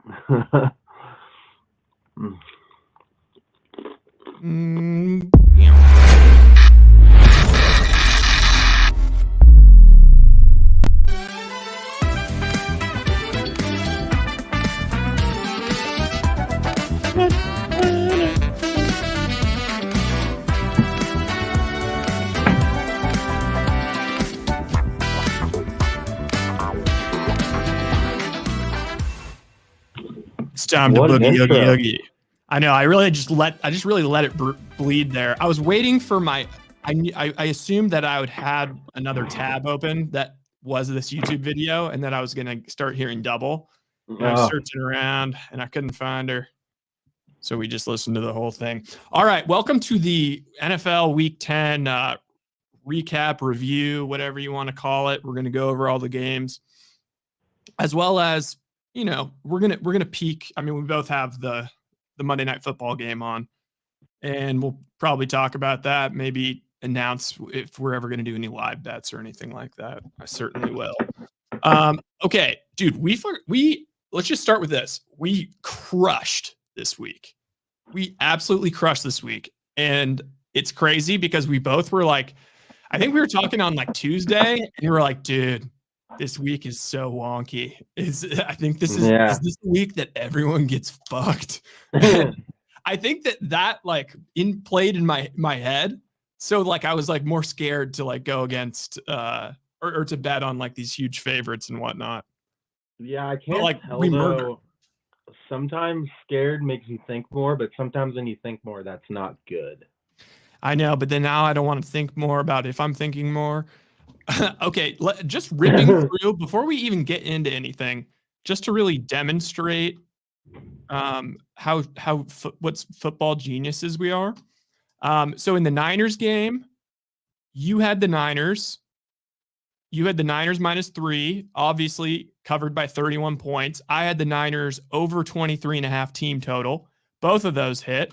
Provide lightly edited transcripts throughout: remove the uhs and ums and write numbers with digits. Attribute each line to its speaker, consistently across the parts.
Speaker 1: Yeah. It's time to boogie oogie oogie. I know. I just really let it bleed there. I was waiting for I assumed that I would had another tab open that was this YouTube video, and that I was gonna start hearing double. And I was searching around, and I couldn't find her, so we just listened to the whole thing. All right, welcome to the NFL Week 10 recap, review, whatever you want to call it. We're gonna go over all the games, as well as, you know, we're gonna peek. I mean, we both have the Monday Night Football game on, and we'll probably talk about that. Maybe announce if we're ever going to do any live bets or anything like that. I certainly will. Okay, dude, we let's just start with this. We crushed this week. We absolutely crushed this week, and it's crazy because we both were like, I think we were talking on like Tuesday, and you were like, dude, this week is so wonky. I think this is this the week that everyone gets fucked. I think that like played in my head. So like I was like more scared to like go against or to bet on like these huge favorites and whatnot.
Speaker 2: Yeah, I can't tell though. Sometimes scared makes you think more, but sometimes when you think more, that's not good.
Speaker 1: I know, but then now I don't want to think more about if I'm thinking more. Okay, just ripping through before we even get into anything, just to really demonstrate what's football geniuses we are. So in the Niners game, you had the Niners -3, obviously covered by 31 points. I had the Niners over 23.5 team total. Both of those hit.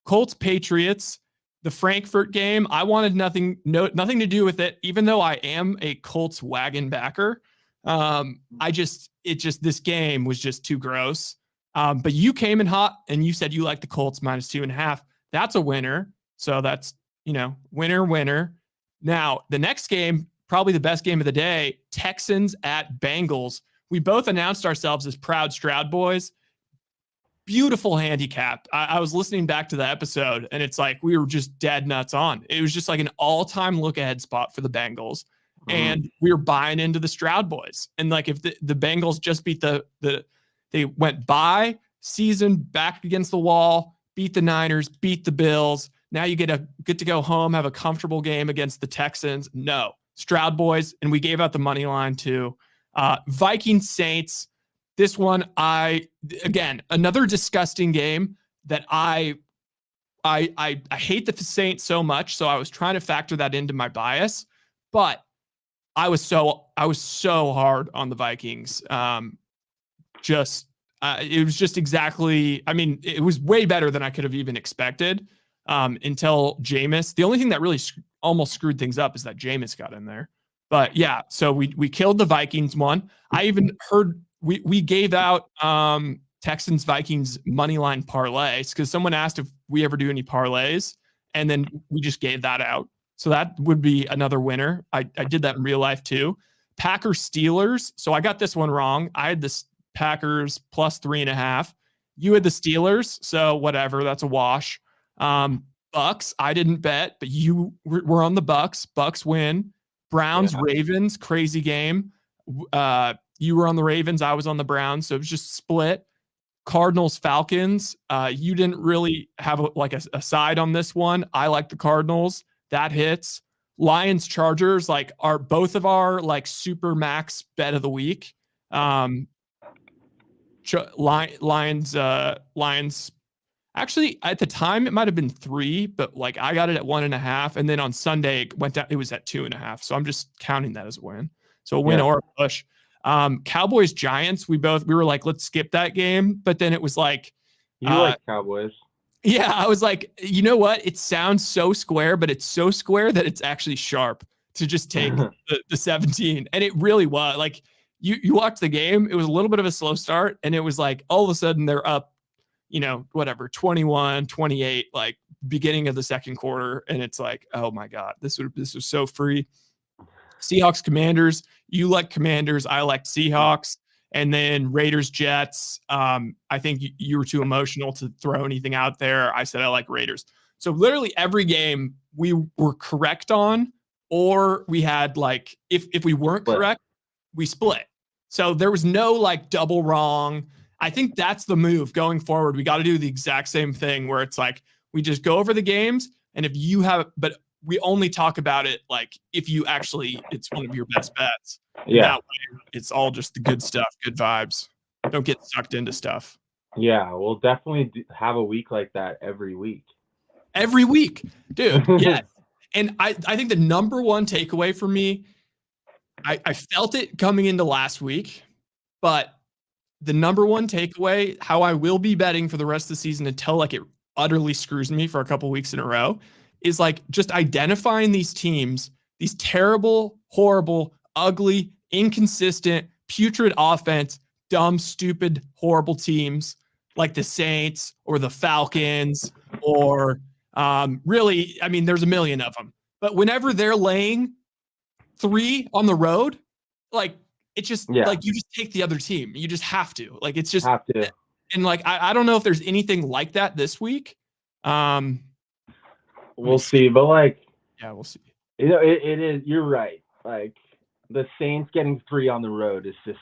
Speaker 1: Colts Patriots. The Frankfurt game, I wanted nothing to do with it, even though I am a Colts wagon backer. This game was just too gross. But you came in hot and you said you like the Colts -2.5. That's a winner. So that's, winner. Now, the next game, probably the best game of the day, Texans at Bengals. We both announced ourselves as proud Stroud boys. Beautiful handicap. I was listening back to the episode, and it's like we were just dead nuts on. It was just like an all-time look-ahead spot for the Bengals, and we were buying into the Stroud boys. And like if the Bengals just beat they went by season back against the wall, beat the Niners, beat the Bills. Now you get to go home, have a comfortable game against the Texans. No, Stroud boys, and we gave out the money line too. Vikings Saints. This one, again, another disgusting game that I hate the Saints so much, so I was trying to factor that into my bias, but I was so hard on the Vikings. It was just exactly, I mean, it was way better than I could have even expected until Jameis. The only thing that really almost screwed things up is that Jameis got in there. But yeah, so we killed the Vikings one. I even heard we gave out Texans Vikings money line parlays because someone asked if we ever do any parlays, and then we just gave that out. So that would be another winner. I did that in real life too. Packers Steelers. So I got this one wrong. I had the Packers +3.5. You had the Steelers. So whatever, that's a wash. Bucks. I didn't bet, but you were on the Bucks. Bucks win. Browns Ravens. Crazy game. You were on the Ravens. I was on the Browns. So it was just split. Cardinals, Falcons. You didn't really have a side on this one. I like the Cardinals. That hits. Lions, Chargers, are both of our super max bet of the week. Lions. Actually, at the time it might have been 3, but I got it at 1.5, and then on Sunday it went down. It was at 2.5. So I'm just counting that as a win. So a win or a push. Cowboys Giants, we were like, let's skip that game, but then it was like
Speaker 2: you like Cowboys.
Speaker 1: Yeah, I was like, you know what? It sounds so square, but it's so square that it's actually sharp to just take the 17. And it really was you watch the game, it was a little bit of a slow start, and it was like all of a sudden they're up, 21, 28, like beginning of the second quarter, and it's like, oh my God, this was so free. Seahawks Commanders, you like Commanders, I like Seahawks, and then Raiders Jets. I think you were too emotional to throw anything out there. I said I like Raiders. So literally every game we were correct on, or we had like if we weren't correct, we split. So there was no like double wrong. I think that's the move going forward. We got to do the exact same thing where it's like we just go over the games, and if you have, but we only talk about it like if you actually, it's one of your best bets. Yeah. That way, it's all just the good stuff, good vibes. Don't get sucked into stuff.
Speaker 2: Yeah, we'll definitely have a week like that every week.
Speaker 1: Every week, dude. Yeah. And I think the number one takeaway for me, I felt it coming into last week, but the number one takeaway, how I will be betting for the rest of the season until like it utterly screws me for a couple weeks in a row, is like just identifying these teams, these terrible, horrible, ugly, inconsistent, putrid offense, dumb, stupid, horrible teams like the Saints or the Falcons or really, I mean, there's a million of them. But whenever they're laying 3 on the road, like it's just like you just take the other team. You just have to. Like it's just
Speaker 2: have to.
Speaker 1: And like I don't know if there's anything like that this week.
Speaker 2: We'll see, but like
Speaker 1: we'll see.
Speaker 2: It is. You're right. Like the Saints getting 3 on the road is just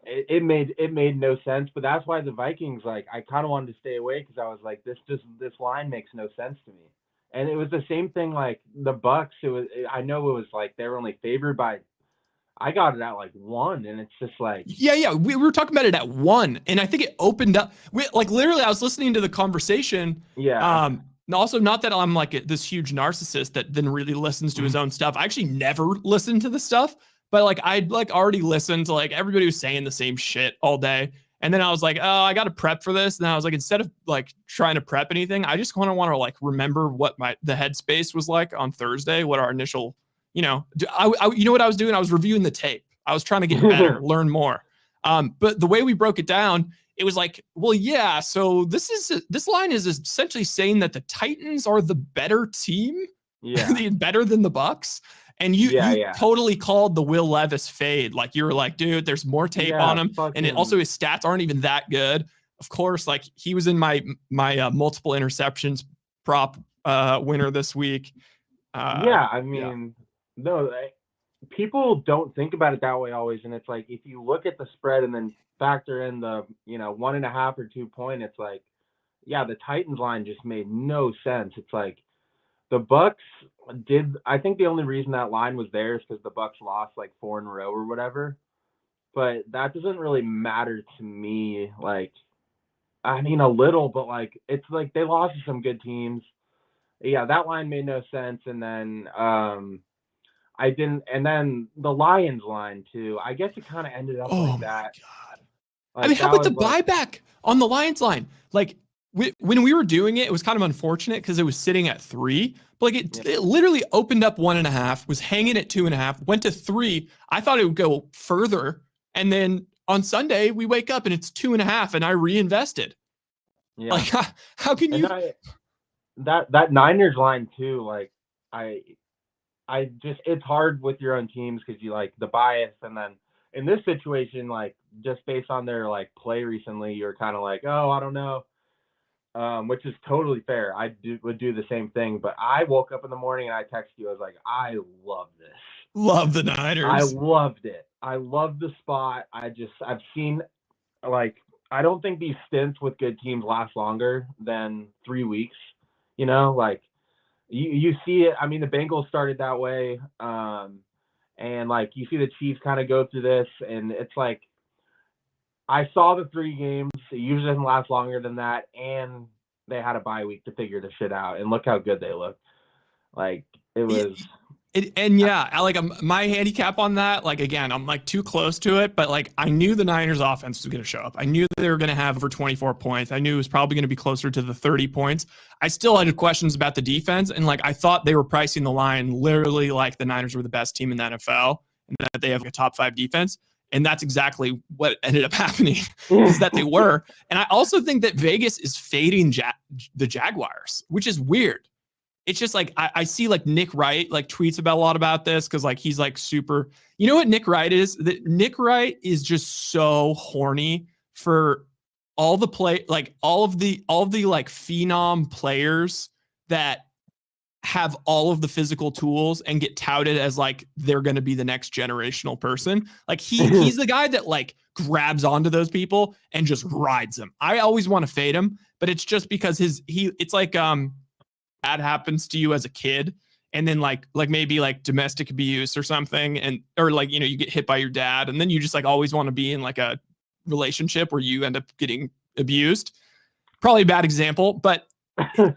Speaker 2: it made no sense. But that's why the Vikings, like, I kind of wanted to stay away because I was like, this line makes no sense to me. And it was the same thing like the Bucks. I know it was like they were only favored by. I got it at like 1, and it's just like
Speaker 1: we were talking about it at 1, and I think it opened up. Like literally, I was listening to the conversation. Also, not that I'm like this huge narcissist that then really listens to his own stuff. I actually never listened to the stuff, but like I'd like already listened to like everybody was saying the same shit all day. And then I was like, oh, I got to prep for this. And I was like, instead of like trying to prep anything, I just kind of want to like remember what the headspace was like on Thursday, what our initial, you know what I was doing? I was reviewing the tape. I was trying to get better, learn more. But the way we broke it down, it was like, well, yeah. So this line is essentially saying that the Titans are the better team, better than the Bucks. And you totally called the Will Levis fade. Like you were like, dude, there's more tape on him, and also his stats aren't even that good. Of course, like he was in my multiple interceptions prop winner this week.
Speaker 2: I mean, no, people don't think about it that way always, and it's like if you look at the spread and then factor in the 1.5 or 2 point, it's like, the Titans line just made no sense. It's like the Bucks I think the only reason that line was there is because the Bucks lost like 4 in a row or whatever, but that doesn't really matter to me. Like, I mean, a little, but like it's like they lost to some good teams. That line made no sense. And then and then the Lions line too. I guess it kind of ended up like that.
Speaker 1: God. Like, I mean, how about the buyback on the Lions line? Like when we were doing it, it was kind of unfortunate because it was sitting at 3. But like it literally opened up 1.5, was hanging at 2.5, went to 3. I thought it would go further, and then on Sunday we wake up and it's 2.5, and I reinvested. Yeah, like how can you?
Speaker 2: That Niners line too. Like I just it's hard with your own teams because you like the bias, and then in this situation, like just based on their like play recently, you're kind of like, oh, I don't know. Which is totally fair. I would do the same thing, but I woke up in the morning and I texted you. I was like, I love this.
Speaker 1: Love the Niners.
Speaker 2: I loved it. I love the spot. I've seen, like, I don't think these stints with good teams last longer than 3 weeks. Like you see it. I mean, the Bengals started that way. And like you see the Chiefs kind of go through this, and it's like, I saw the 3 games. It usually doesn't last longer than that, and they had a bye week to figure this shit out. And look how good they look. Like it was.
Speaker 1: My handicap on that. Like again, I'm like too close to it, but like I knew the Niners offense was going to show up. I knew they were going to have over 24 points. I knew it was probably going to be closer to the 30 points. I still had questions about the defense, and like I thought they were pricing the line literally like the Niners were the best team in the NFL. and that they have a top 5 defense. And that's exactly what ended up happening is that they were. And I also think that Vegas is fading the Jaguars, which is weird. It's just like I see like Nick Wright like tweets about a lot about this because like he's like super. You know what Nick Wright is? Nick Wright is just so horny for all the all of the like phenom players that have all of the physical tools and get touted as like they're going to be the next generational person. Like he's the guy that like grabs onto those people and just rides them. I always want to fade him, but it's just because it's like that happens to you as a kid, and then like maybe like domestic abuse or something, or like, you know, you get hit by your dad, and then you just like always want to be in like a relationship where you end up getting abused. Probably a bad example, but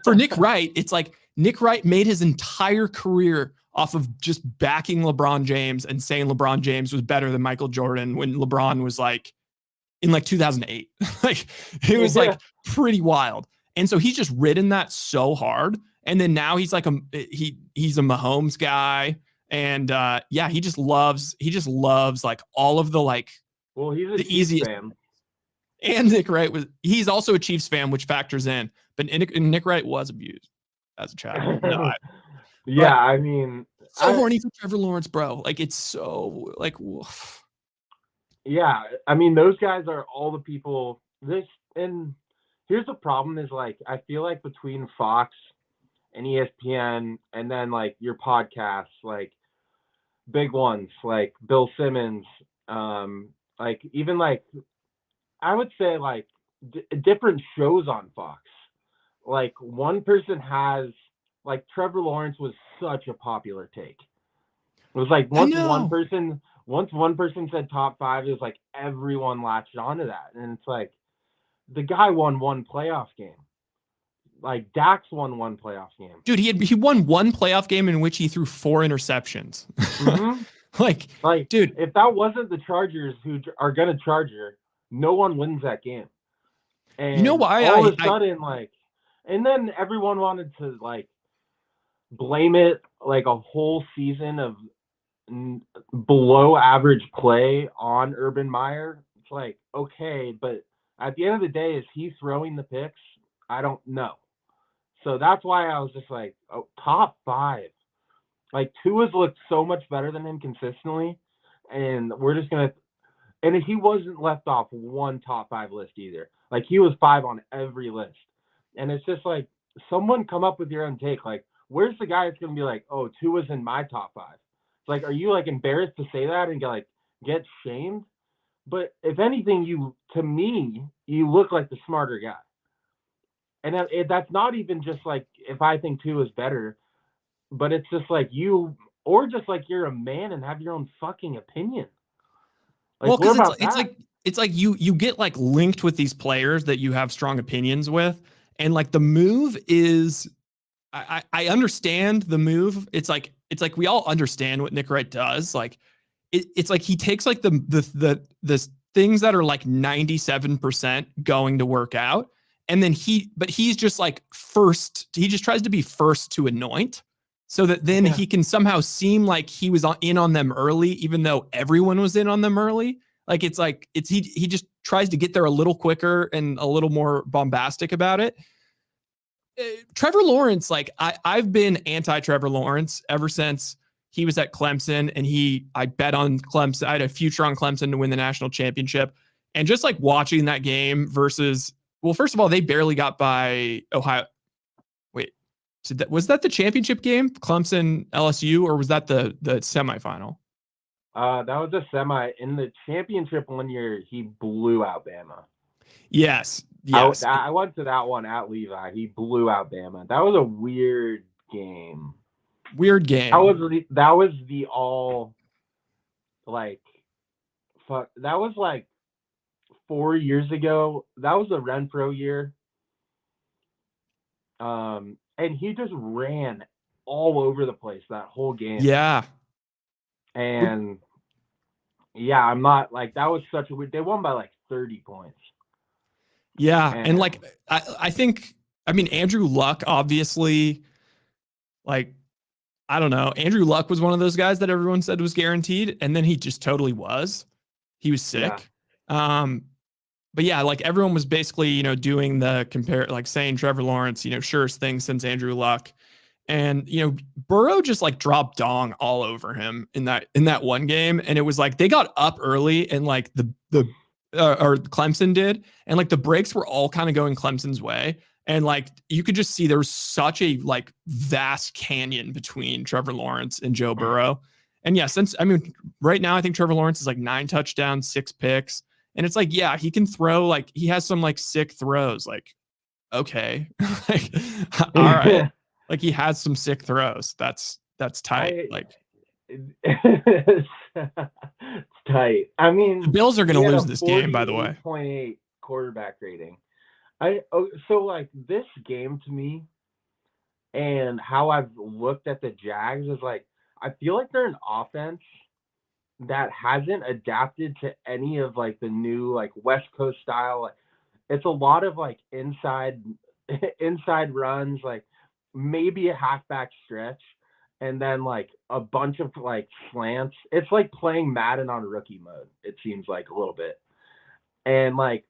Speaker 1: for Nick Wright, it's like Nick Wright made his entire career off of just backing LeBron James and saying LeBron James was better than Michael Jordan when LeBron was like in like 2008. Like it was like pretty wild. And so he's just ridden that so hard. And then now he's like he's a Mahomes guy. And he just loves like all of the like,
Speaker 2: well, he's a
Speaker 1: the
Speaker 2: Chiefs
Speaker 1: easiest
Speaker 2: fan.
Speaker 1: And Nick Wright he's also a Chiefs fan, which factors in. But Nick Wright was abused as a child. No,
Speaker 2: I mean,
Speaker 1: so horny for Trevor Lawrence, bro. Like it's so like, woof.
Speaker 2: Yeah, I mean, those guys are all the people. And here's the problem is like I feel like between Fox and ESPN and then like your podcasts, like big ones like Bill Simmons, like even like I would say like different shows on Fox. Like one person has like Trevor Lawrence was such a popular take. It was like once one person said top 5, it was like everyone latched onto that. And it's like the guy won one playoff game. Like Dax won one playoff game.
Speaker 1: Dude, he won one playoff game in which he threw 4 interceptions.
Speaker 2: Mm-hmm.
Speaker 1: like, dude,
Speaker 2: if that wasn't the Chargers who are gonna Charger, no one wins that game. And
Speaker 1: you know why?
Speaker 2: All of a sudden, and then everyone wanted to like blame it like a whole season of below average play on Urban Meyer. It's like, okay, but at the end of the day, is he throwing the picks? I don't know. So that's why I was just like, oh, top 5. Like Tua's looked so much better than him consistently, and we're just gonna. And he wasn't left off one top 5 list either. Like he was 5 on every list, and it's just like someone come up with your own take. Like, where's the guy that's gonna be like, oh, Tua's in my top 5? Like, are you like embarrassed to say that and get shamed? But if anything, to me, you look like the smarter guy. And that's not even just like if I think Tua is better, but it's just like you, or just like you're a man and have your own fucking opinion. Like,
Speaker 1: well, because it's like you get like linked with these players that you have strong opinions with, and like the move is, I understand the move. It's like we all understand what Nick Wright does. Like it's like he takes like the things that are like 97% going to work out, and then he's just like first. He just tries to be first to anoint, so that then he can somehow seem like he was in on them early, even though everyone was in on them early. Like he just tries to get there a little quicker and a little more bombastic about it. Trevor Lawrence, like I've been anti-Trevor Lawrence ever since he was at Clemson, and I bet on Clemson. I had a future on Clemson to win the national championship, and just like watching that game versus, well, first of all, they barely got by Ohio. Wait, was that the championship game, Clemson LSU, or was that the semifinal?
Speaker 2: That was a semi. In the championship one year, he blew out Bama.
Speaker 1: Yes.
Speaker 2: I went to that one at Levi. He blew out Bama. That was a weird game. That was the all like fuck. That was like 4 years ago. That was the Renfro year. And he just ran all over the place that whole game.
Speaker 1: Yeah.
Speaker 2: And yeah, I'm not like that was such a weird. They won by like 30 points.
Speaker 1: Yeah, and like I think, I mean, Andrew Luck obviously, like I don't know. Andrew Luck was one of those guys that everyone said was guaranteed, and then he just totally was. He was sick. Yeah. But yeah, like everyone was basically, doing the compare, like saying Trevor Lawrence, surest thing since Andrew Luck. And Burrow just like dropped dong all over him in that one game, and it was like they got up early, and like the or Clemson did, and like the breaks were all kind of going Clemson's way, and like you could just see there was such a like vast canyon between Trevor Lawrence and Joe Burrow. And yeah, right now I think Trevor Lawrence is like 9 touchdowns, 6 picks, and it's like yeah, he can throw, like he has some like sick throws, like okay, like all right. Like he has some sick throws. That's tight.
Speaker 2: It's tight. I mean,
Speaker 1: the Bills are going to lose this game, by the way.
Speaker 2: 0.8 quarterback rating. So like this game to me, and how I've looked at the Jags is like I feel like they're an offense that hasn't adapted to any of like the new like West Coast style. Like it's a lot of like inside runs, like maybe a halfback stretch, and then like a bunch of like slants. It's like playing Madden on rookie mode, it seems like a little bit. And like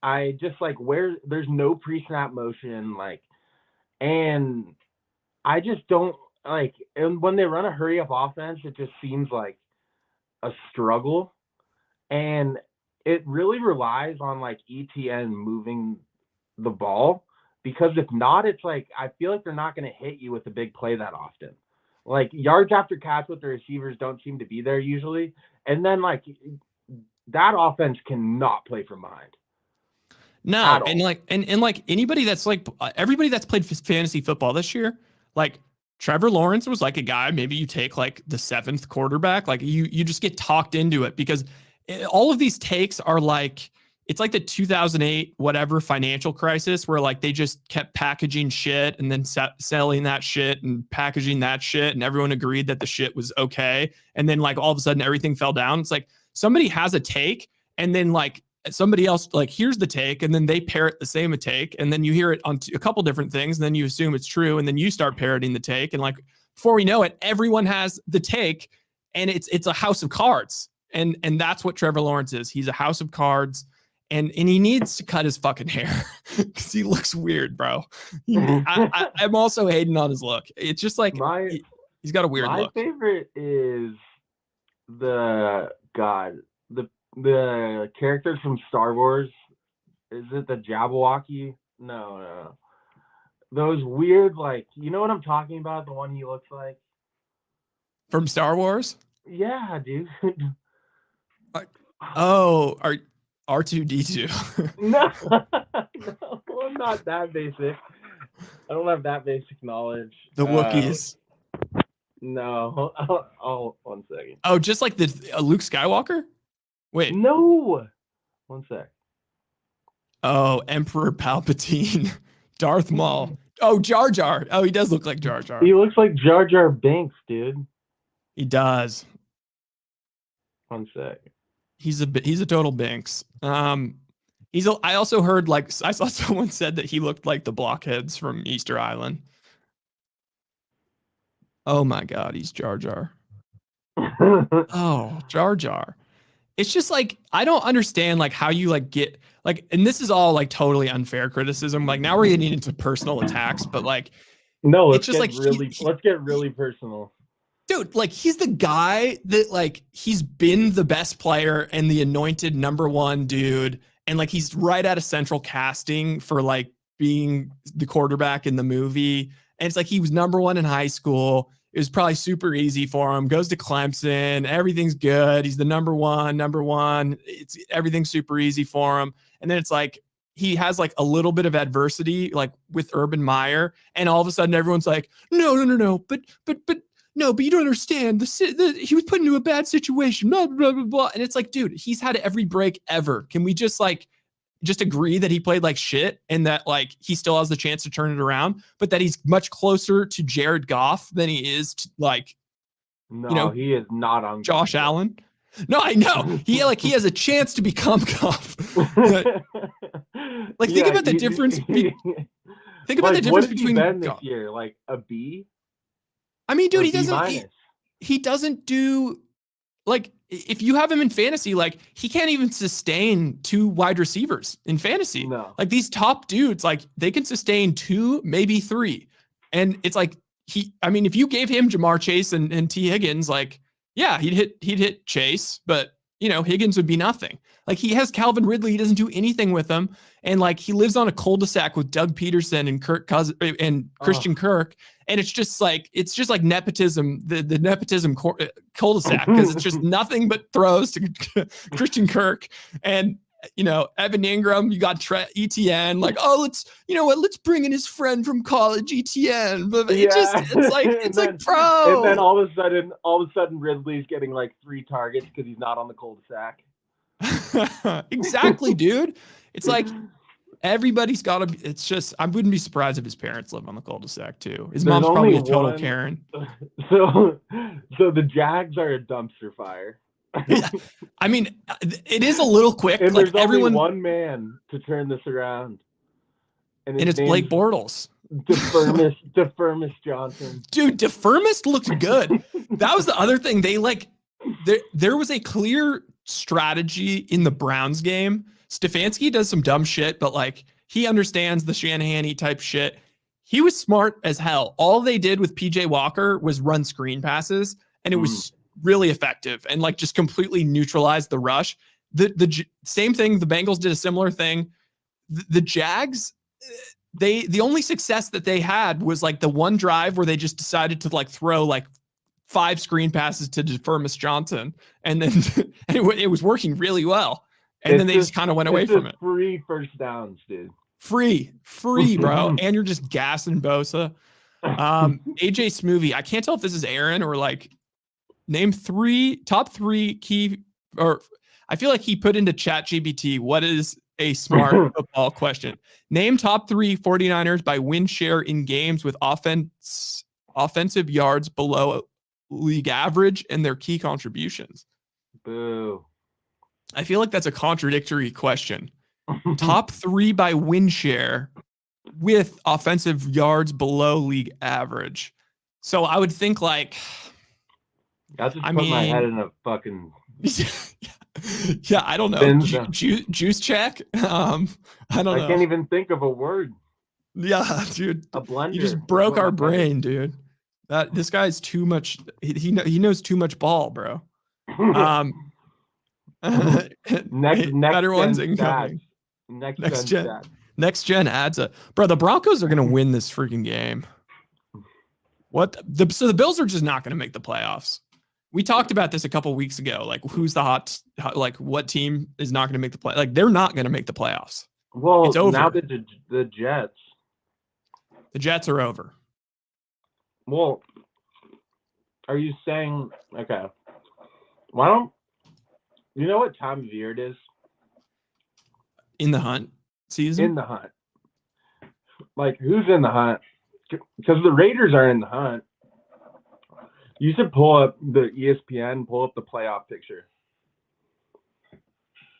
Speaker 2: I just like where there's no pre-snap motion, like, and I just don't like, and when they run a hurry up offense, it just seems like a struggle. And it really relies on like ETN moving the ball, because if not, it's like I feel like they're not going to hit you with a big play that often. Like yards after catch with the receivers don't seem to be there usually, and then like that offense cannot play from behind.
Speaker 1: No, and like anybody that's like everybody that's played fantasy football this year, like Trevor Lawrence was like a guy maybe you take like the 7th quarterback, like you just get talked into it, because all of these takes are like it's like the 2008 whatever financial crisis where like they just kept packaging shit and then selling that shit and packaging that shit, and everyone agreed that the shit was okay, and then like all of a sudden everything fell down. It's like somebody has a take, and then like somebody else like here's the take, and then they parrot the same take, and then you hear it on a couple different things, and then you assume it's true, and then you start parroting the take, and like before we know it, everyone has the take, and it's a house of cards, and that's what Trevor Lawrence is. He's a house of cards, and he needs to cut his fucking hair because he looks weird, bro. I'm also hating on his look. It's just like he's got a weird look.
Speaker 2: My favorite is the characters from Star Wars. Is it the Jabberwocky? No. Those weird, like, you know what I'm talking about? The one he looks like
Speaker 1: from Star Wars?
Speaker 2: Yeah, dude.
Speaker 1: Oh, R2D2.
Speaker 2: No, I'm not that basic. I don't have that basic knowledge.
Speaker 1: The Wookiees.
Speaker 2: No. Oh, 1 second.
Speaker 1: Oh, just like the Luke Skywalker? Wait.
Speaker 2: No. 1 sec.
Speaker 1: Oh, Emperor Palpatine. Darth Maul. Oh, Jar Jar. Oh, he does look like Jar Jar.
Speaker 2: He looks like Jar Jar Binks, dude.
Speaker 1: He does.
Speaker 2: 1 sec.
Speaker 1: He's a total Binks. I also heard, like, I saw someone said that he looked like the blockheads from Easter Island. Oh my God, he's Jar Jar. Oh, Jar Jar. It's just like, I don't understand like how you like get like, and this is all like totally unfair criticism. Like now we're getting into personal attacks, but like,
Speaker 2: no, let's just like let's get really personal.
Speaker 1: Dude, like he's the guy that like he's been the best player and the anointed #1 dude, and like he's right out of central casting for like being the quarterback in the movie, and it's like he was #1 in high school. It was probably super easy for him. Goes to Clemson, everything's good. He's the number one. It's everything's super easy for him, and then it's like he has like a little bit of adversity, like with Urban Meyer, and all of a sudden everyone's like, no, but no, but you don't understand. He was put into a bad situation, blah, blah, blah, blah. And it's like, dude, he's had every break ever. Can we just agree that he played like shit and that like he still has the chance to turn it around, but that he's much closer to Jared Goff than he is to like,
Speaker 2: he is not on
Speaker 1: Josh Allen. No, I know. He has a chance to become Goff. Think about the difference. Think about the difference between
Speaker 2: Ben this year, like a B.
Speaker 1: I mean, dude,
Speaker 2: or
Speaker 1: he
Speaker 2: B
Speaker 1: doesn't.
Speaker 2: minus.
Speaker 1: He doesn't do like if you have him in fantasy, like he can't even sustain 2 wide receivers in fantasy.
Speaker 2: No.
Speaker 1: Like these top dudes, like they can sustain 2, maybe 3. And it's like I mean, if you gave him Jamar Chase and T. Higgins, like, yeah, he'd hit Chase, but you know, Higgins would be nothing. Like he has Calvin Ridley, he doesn't do anything with him. And like he lives on a cul-de-sac with Doug Peterson and Christian Kirk. And it's just like nepotism, the nepotism cul-de-sac, because it's just nothing but throws to Christian Kirk and you know Evan Ingram. You got ETN, like, oh, let's bring in his friend from college, ETN. But it's like bro.
Speaker 2: And then all of a sudden Ridley's getting like 3 targets because he's not on the cul-de-sac.
Speaker 1: Exactly, dude. It's like everybody's got to. It's just I wouldn't be surprised if his parents live on the cul-de-sac too. His mom's probably a total Karen.
Speaker 2: So the Jags are a dumpster fire.
Speaker 1: I mean, it is a little quick.
Speaker 2: And
Speaker 1: like
Speaker 2: there's only one man to turn this around,
Speaker 1: and it's Blake Bortles.
Speaker 2: DeFirmus Johnson.
Speaker 1: Dude, DeFirmus looked good. That was the other thing. They there was a clear strategy in the Browns game. Stefanski does some dumb shit, but like he understands the Shanahan-y type shit. He was smart as hell. All they did with PJ Walker was run screen passes, and it was really effective and like just completely neutralized the rush. The same thing. The Bengals did a similar thing. The Jags, the only success that they had was like the one drive where they just decided to like throw like 5 screen passes to DeFirmus Johnson, and then and it was working really well. And then they just kind of went away from it.
Speaker 2: Free first downs, dude.
Speaker 1: Free, bro. And you're just gassing Bosa. AJ Smoothie. I can't tell if this is Aaron or like name top 3 key, or I feel like he put into ChatGPT, what is a smart football question? Name top 3 49ers by win share in games with offensive yards below league average and their key contributions.
Speaker 2: Boo.
Speaker 1: I feel like that's a contradictory question. Top 3 by win share with offensive yards below league average. So I would think like,
Speaker 2: I just put my head in a fucking
Speaker 1: yeah, I don't know. Juice check. I don't know.
Speaker 2: I can't even think of a word.
Speaker 1: Yeah, dude.
Speaker 2: A blender.
Speaker 1: You just broke our brain, dude. This guy's too much. He knows too much ball, bro.
Speaker 2: Next
Speaker 1: better ones incoming. Next gen adds bro. The Broncos are gonna win this freaking game. So the Bills are just not gonna make the playoffs. We talked about this a couple weeks ago. Like, who's the like what team is not gonna make the play? Like, they're not gonna make the playoffs.
Speaker 2: Well,
Speaker 1: it's over.
Speaker 2: Now the Jets.
Speaker 1: The Jets are over.
Speaker 2: Well, are you saying okay? Why don't you know what time of year it is?
Speaker 1: In the hunt season?
Speaker 2: In the hunt. Like, who's in the hunt? Because the Raiders are in the hunt. You should pull up the ESPN, pull up the playoff picture.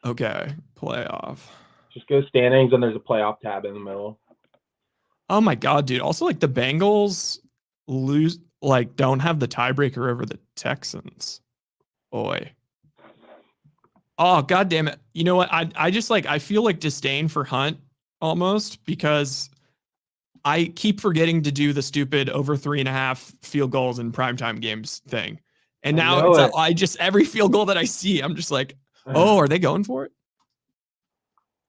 Speaker 1: Okay, playoff.
Speaker 2: Just go standings, and there's a playoff tab in the middle.
Speaker 1: Oh my god, dude. Also, like the Bengals don't have the tiebreaker over the Texans. Boy. Oh, god damn it. You know what? I just I feel like disdain for Hunt almost, because I keep forgetting to do the stupid over 3.5 field goals in primetime games thing. And now every field goal that I see, I'm just like, oh, are they going for it?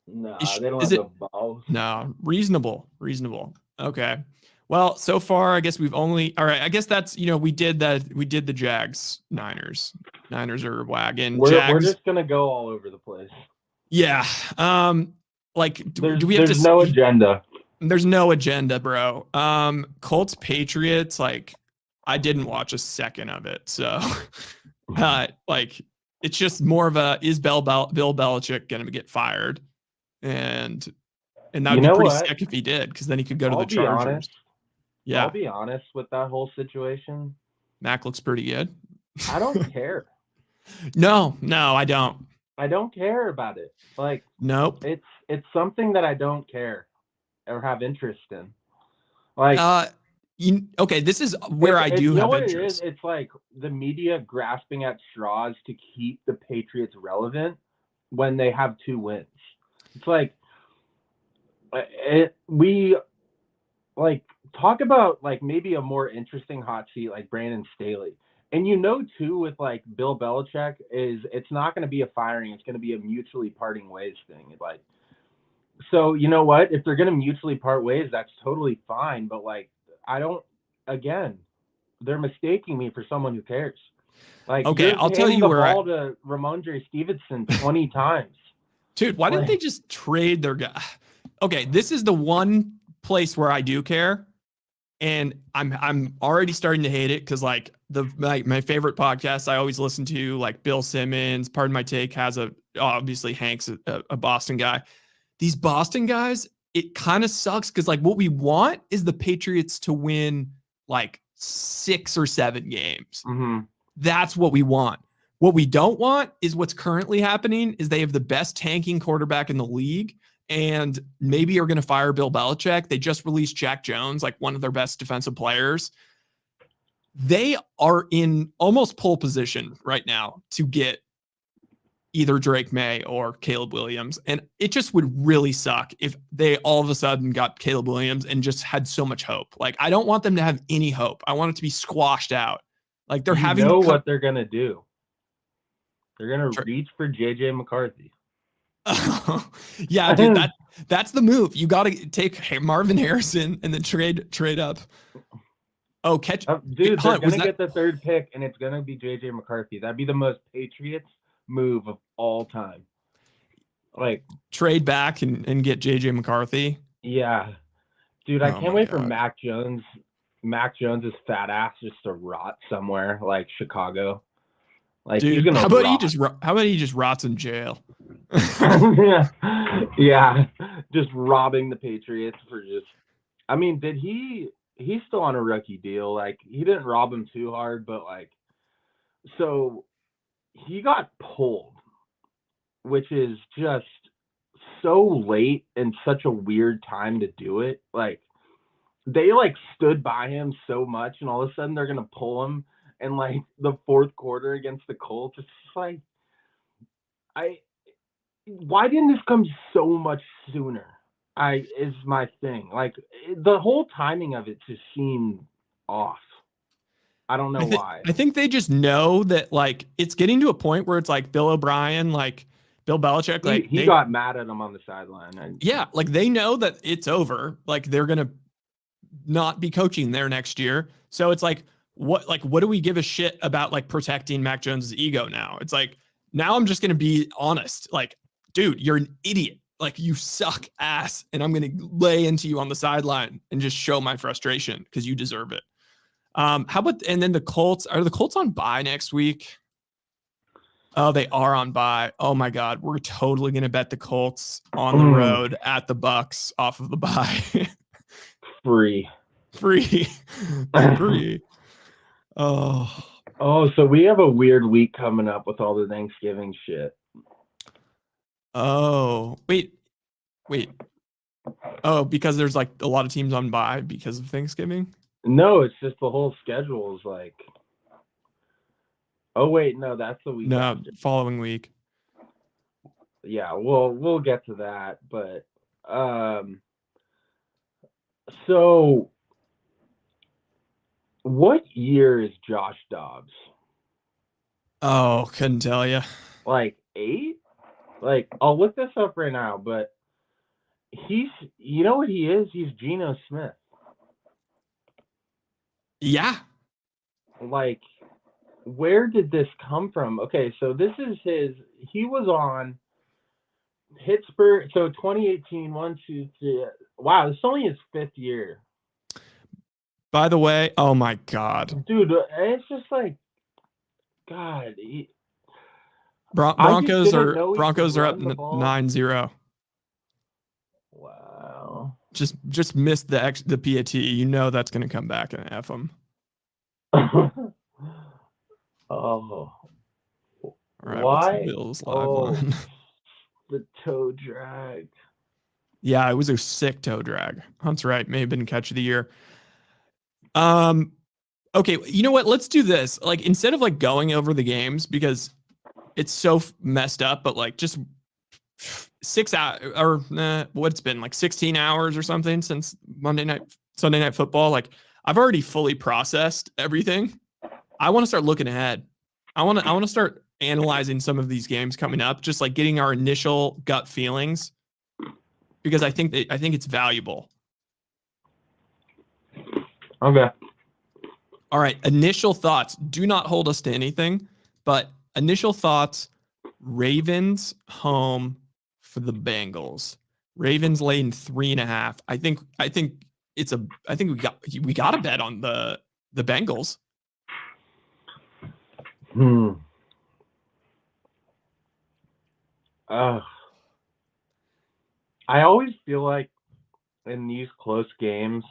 Speaker 2: No, they don't have the balls.
Speaker 1: No, reasonable. Okay. Well, so far, I guess all right. I guess that's, we did the Jags Niners. Niners are wagon.
Speaker 2: We're just going to go all over the place.
Speaker 1: Yeah. Do we have
Speaker 2: there's no agenda.
Speaker 1: There's no agenda, bro. Colts Patriots, I didn't watch a second of it. So it's just more of a, is Bill Belichick going to get fired? And that would be pretty sick if he did, because then he could go to the Chargers.
Speaker 2: Honest. Yeah. I'll be honest with that whole situation.
Speaker 1: Mac looks pretty good.
Speaker 2: I don't care.
Speaker 1: No, I don't.
Speaker 2: I don't care about it.
Speaker 1: Nope.
Speaker 2: It's something that I don't care or have interest in.
Speaker 1: Okay, this is where I do have interest.
Speaker 2: It's like the media grasping at straws to keep the Patriots relevant when they have 2 wins. It's like we like talk about like maybe a more interesting hot seat like Brandon Staley. And too, with like Bill Belichick, it's not going to be a firing, it's going to be a mutually parting ways thing. Like, so you know what? If they're going to mutually part ways, that's totally fine. But like, again, they're mistaking me for someone who cares. Like,
Speaker 1: okay, I'll tell you
Speaker 2: the
Speaker 1: where
Speaker 2: ball to Ramondre Stevenson 20 times.
Speaker 1: Dude, why didn't they just trade their guy? Okay, this is the one place where I do care, and I'm already starting to hate it because like my favorite podcast I always listen to, like Bill Simmons, Pardon My Take, has obviously Hank's a Boston guy. These Boston guys, it kind of sucks because like what we want is the Patriots to win like 6 or 7 games.
Speaker 2: Mm-hmm.
Speaker 1: That's what we want. What we don't want is what's currently happening is they have the best tanking quarterback in the league and maybe are going to fire Bill Belichick. They just released Jack Jones, like one of their best defensive players. They are in almost pole position right now to get either Drake May or Caleb Williams. And it just would really suck if they all of a sudden got Caleb Williams and just had so much hope. Like, I don't want them to have any hope. I want it to be squashed out. Like they're having
Speaker 2: what they're going to do. They're going to reach for JJ McCarthy.
Speaker 1: Yeah, dude, that's the move. You got to take Marvin Harrison and then trade up. Oh,
Speaker 2: dude, they're going to get the 3rd pick and it's going to be JJ McCarthy. That'd be the most Patriots move of all time. Like,
Speaker 1: trade back and get JJ McCarthy.
Speaker 2: Yeah. Dude, I can't wait for Mac Jones' fat ass just to rot somewhere like Chicago. Like,
Speaker 1: dude,
Speaker 2: he's gonna
Speaker 1: how about he just rots in jail?
Speaker 2: Yeah, just robbing the Patriots for just. I mean, he's still on a rookie deal. Like, he didn't rob him too hard, but like, so he got pulled, which is just so late and such a weird time to do it. Like, they like stood by him so much, and all of a sudden they're gonna pull him in like the 4th quarter against the Colts. It's just like, why didn't this come so much sooner? Is my thing. Like, the whole timing of it just seemed off. I don't know why.
Speaker 1: I think they just know that like it's getting to a point where it's like Bill O'Brien, like Bill Belichick, like
Speaker 2: he got mad at him on the sideline.
Speaker 1: Yeah, like they know that it's over. Like they're gonna not be coaching there next year. So it's like, what do we give a shit about like protecting Mac Jones's ego now? It's like, now I'm just gonna be honest. Like, dude, you're an idiot. Like, you suck ass, and I'm gonna lay into you on the sideline and just show my frustration because you deserve it. How about, and then the Colts, are the Colts on bye next week? Oh, they are on bye. Oh my God. We're totally going to bet the Colts on the road at the Bucks off of the bye.
Speaker 2: Free. Oh, so we have a weird week coming up with all the Thanksgiving shit.
Speaker 1: Oh, wait. Oh, because there's like a lot of teams on bye because of Thanksgiving?
Speaker 2: No, it's just the whole schedule is like. Oh wait, no, that's the week.
Speaker 1: No, after. Following week.
Speaker 2: Yeah, we'll get to that, but so what year is Josh Dobbs?
Speaker 1: Oh, couldn't tell you.
Speaker 2: Like 8? Like, I'll look this up right now, but you know what he is? He's Geno Smith.
Speaker 1: Yeah.
Speaker 2: Like, where did this come from? Okay, so this is he was on Pittsburgh. So 2018, 1, 2, 3. Wow, this is only his 5th year.
Speaker 1: By the way, oh my God.
Speaker 2: Dude, it's just like, God.
Speaker 1: Broncos are up 9-0.
Speaker 2: Wow.
Speaker 1: Just missed the PAT. You know that's going to come back and F them.
Speaker 2: Oh.
Speaker 1: All right,
Speaker 2: why?
Speaker 1: Bills live line?
Speaker 2: The toe drag.
Speaker 1: Yeah, it was a sick toe drag. Hunt's right. May have been catch of the year. Okay, you know what? Let's do this. Like instead of like going over the games because it's so messed up, but like just 6 hours or what's been like 16 hours or something since Sunday night football. Like I've already fully processed everything. I want to start looking ahead. I want to start analyzing some of these games coming up, just like getting our initial gut feelings because I think it's valuable.
Speaker 2: Okay.
Speaker 1: All right, initial thoughts. Do not hold us to anything, but initial thoughts. Ravens home for the Bengals. Ravens laying 3.5. I think we got to bet on the Bengals.
Speaker 2: I always feel like in these close games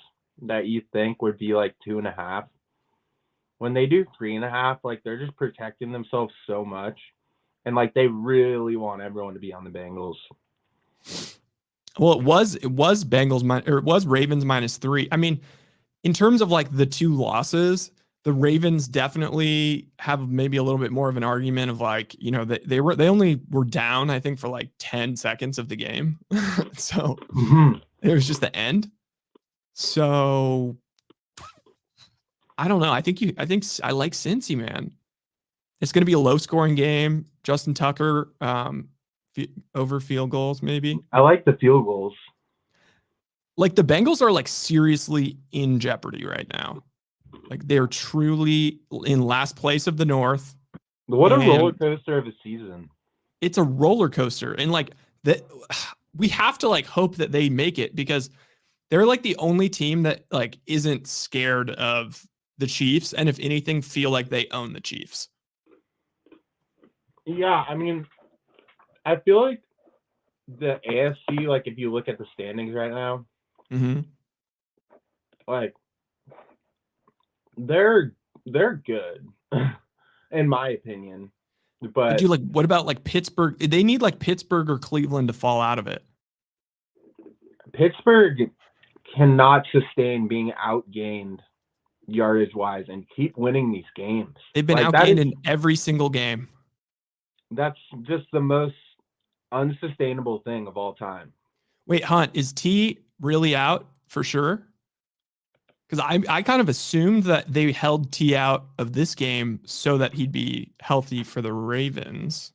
Speaker 2: that you think would be like 2.5, when they do 3.5, like they're just protecting themselves so much, and like they really want everyone to be on the Bengals.
Speaker 1: Well, it was Bengals or it was Ravens -3. I mean, in terms of like the two losses, the Ravens definitely have maybe a little bit more of an argument of like, you know, they only were down, I think, for like 10 seconds of the game. So it was just the end. So I don't know. I think I like Cincy, man. It's going to be a low scoring game. Justin Tucker over field goals, maybe.
Speaker 2: I like the field goals.
Speaker 1: Like the Bengals are like seriously in jeopardy right now. Like they're truly in last place of the North.
Speaker 2: What a roller coaster of a season.
Speaker 1: It's a roller coaster. And like that, we have to like hope that they make it because they're like the only team that like isn't scared of the Chiefs. And if anything, feel like they own the Chiefs.
Speaker 2: Yeah. I mean, I feel like the AFC, like if you look at the standings right now, like they're good in my opinion. But
Speaker 1: dude, like what about like Pittsburgh? They need like Pittsburgh or Cleveland to fall out of it.
Speaker 2: Pittsburgh cannot sustain being outgained yardage wise and keep winning these games.
Speaker 1: They've been outgained in every single game. That's
Speaker 2: just the most unsustainable thing of all time.
Speaker 1: Wait, Hunt, is T really out for sure? Because I kind of assumed that they held T out of this game so that he'd be healthy for the Ravens.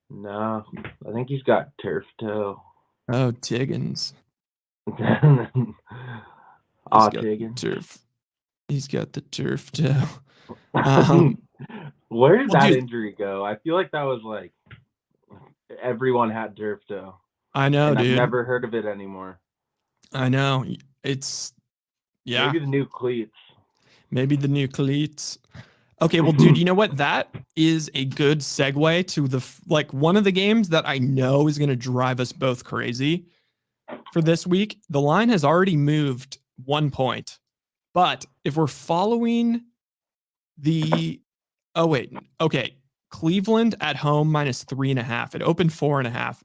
Speaker 2: No, I think he's got turf toe.
Speaker 1: Oh, Tiggins.
Speaker 2: Tiggins.
Speaker 1: He's got the turf toe.
Speaker 2: Where did that injury go? I feel like that was like everyone had turf toe.
Speaker 1: I know, dude.
Speaker 2: I've never heard of it anymore.
Speaker 1: I know. It's
Speaker 2: maybe the new cleats.
Speaker 1: Okay, well, dude, you know what? That is a good segue to the like one of the games that I know is going to drive us both crazy for this week. The line has already moved 1 point, but if we're following the Cleveland at home -3.5. It opened 4.5,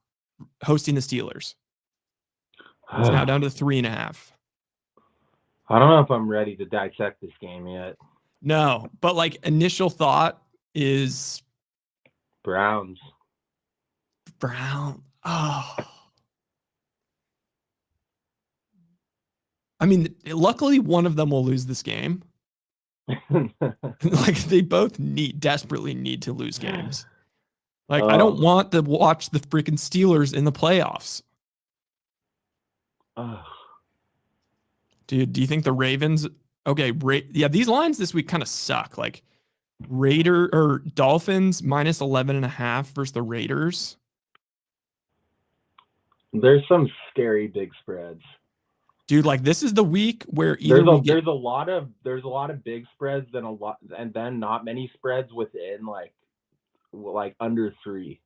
Speaker 1: hosting the Steelers. It's now down to 3.5.
Speaker 2: I don't know if I'm ready to dissect this game yet.
Speaker 1: No, but like initial thought is
Speaker 2: Browns.
Speaker 1: Oh. I mean, luckily one of them will lose this game. Like they both desperately need to lose games. Like I don't want to watch the freaking Steelers in the playoffs. Dude, do you think the Ravens? Okay, these lines this week kind of suck. Like Dolphins -11.5 versus the Raiders.
Speaker 2: There's some scary big spreads.
Speaker 1: Dude, like this is the week where
Speaker 2: there's a lot of big spreads and then not many spreads within like under 3.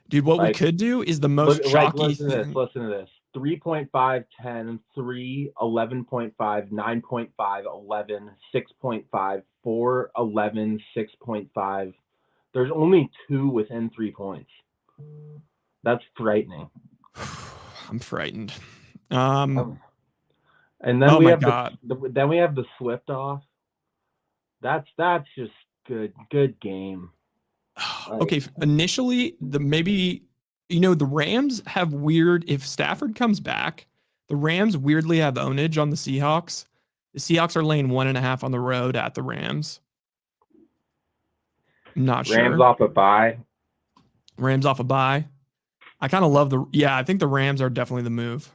Speaker 1: Dude, what we could do is the most shocking thing.
Speaker 2: Listen to this. 3.5, 10, 3, 11.5, 9.5, 11, 6.5, 4, 11, 6.5. There's only 2 within 3 points. That's frightening.
Speaker 1: I'm frightened.
Speaker 2: And then
Speaker 1: Oh
Speaker 2: we
Speaker 1: my
Speaker 2: have
Speaker 1: God.
Speaker 2: the Swift off. That's just good game.
Speaker 1: Okay, initially the Rams have weird if Stafford comes back, the Rams weirdly have ownage on the Seahawks. The Seahawks are laying 1.5 on the road at the Rams. I'm not
Speaker 2: Rams
Speaker 1: sure.
Speaker 2: off a bye.
Speaker 1: Rams off a bye. I kind of I think the Rams are definitely the move.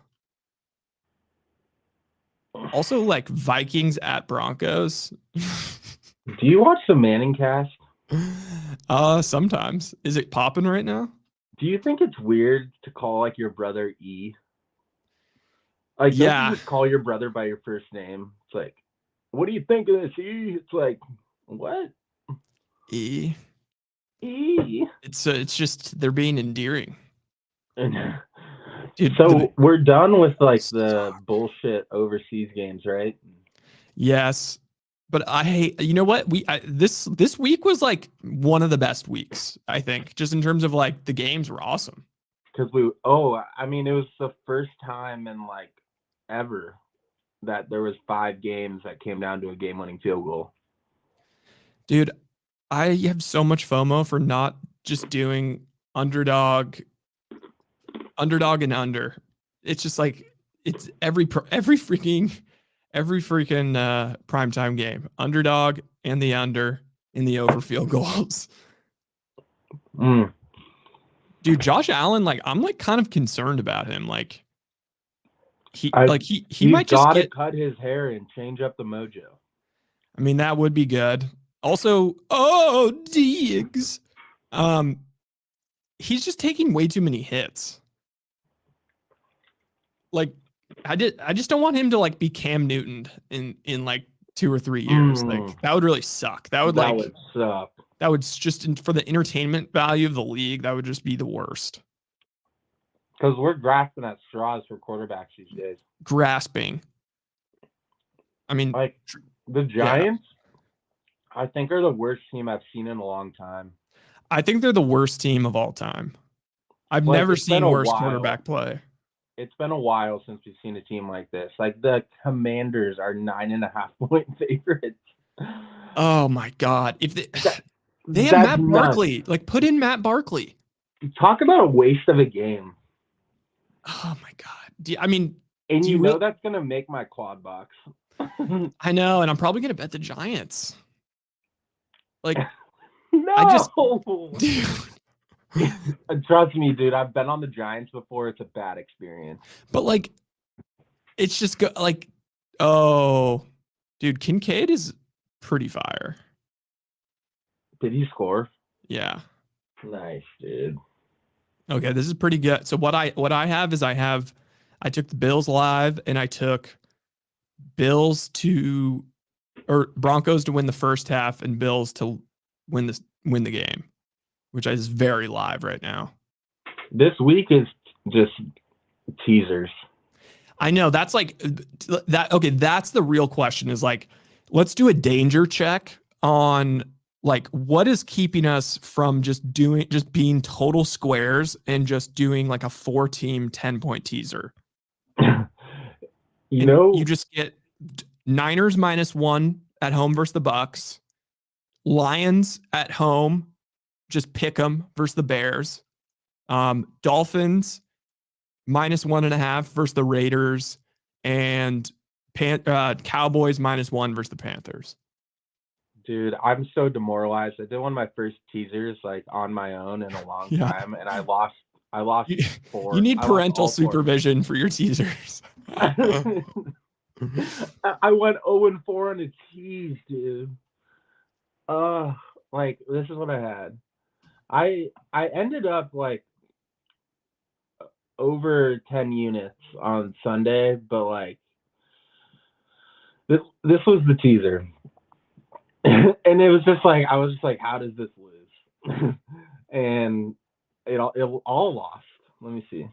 Speaker 1: Also, like Vikings at Broncos.
Speaker 2: Do you watch the Manning cast?
Speaker 1: Sometimes. Is it popping right now?
Speaker 2: Do you think it's weird to call like your brother E? Like, don't you just call your brother by your first name? It's like, what do you think of this, E? It's like, what?
Speaker 1: E.
Speaker 2: E.
Speaker 1: It's just they're being endearing.
Speaker 2: Dude, so we're done with like the bullshit overseas games, right?
Speaker 1: Yes. But I hate, you know what? This week was like one of the best weeks, I think, just in terms of like the games were awesome.
Speaker 2: Because it was the first time in like ever that there was 5 games that came down to a game-winning field goal.
Speaker 1: Dude, I have so much FOMO for not just doing underdog and under. It's just like it's every freaking primetime game, underdog and the under in the over field goals. Dude, Josh Allen, like I'm like kind of concerned about him. Like he might just
Speaker 2: cut his hair and change up the mojo.
Speaker 1: I mean, that would be good. Also, Diggs. He's just taking way too many hits. Like I just don't want him to like be Cam Newton in like 2 or 3 years. Like that would really suck. That would
Speaker 2: suck.
Speaker 1: That would just for the entertainment value of the league, that would just be the worst.
Speaker 2: Because we're grasping at straws for quarterbacks these days.
Speaker 1: Grasping. I mean,
Speaker 2: like the Giants, I think are the worst team I've seen in a long time.
Speaker 1: I think they're the worst team of all time. I've never seen worse quarterback play.
Speaker 2: It's been a while since we've seen a team like this. Like the Commanders are 9.5-point favorites.
Speaker 1: Oh my God! If they have Matt Barkley, like put in Matt Barkley.
Speaker 2: Talk about a waste of a game.
Speaker 1: Oh my God! I mean,
Speaker 2: and you know that's gonna make my quad box.
Speaker 1: I know, and I'm probably gonna bet the Giants. Like,
Speaker 2: no, dude. Trust me, dude. I've been on the Giants before. It's a bad experience.
Speaker 1: But like, it's just like, oh, dude, Kincaid is pretty fire.
Speaker 2: Did he score?
Speaker 1: Yeah.
Speaker 2: Nice, dude.
Speaker 1: Okay, this is pretty good. So what I have is I took the Bills live and I took Broncos to win the first half and Bills to win the game, which is very live right now.
Speaker 2: This week is just teasers.
Speaker 1: I know that's like that. Okay, that's the real question is like, let's do a danger check on like what is keeping us from just being total squares and just doing like a 4-team 10-point teaser. You just get Niners -1 at home versus the Bucks, Lions at home, just pick them versus the Bears, Dolphins -1.5 versus the Raiders, and Cowboys -1 versus the Panthers.
Speaker 2: Dude, I'm so demoralized. I did one of my first teasers like on my own in a long time, and I lost 4.
Speaker 1: You need parental supervision for your teasers.
Speaker 2: I went 0-4 on a tease, dude. Like this is what I had. I ended up like over 10 units on Sunday, but like this was the teaser. And it was just like I was just like, how does this lose? And it all lost. Let me see.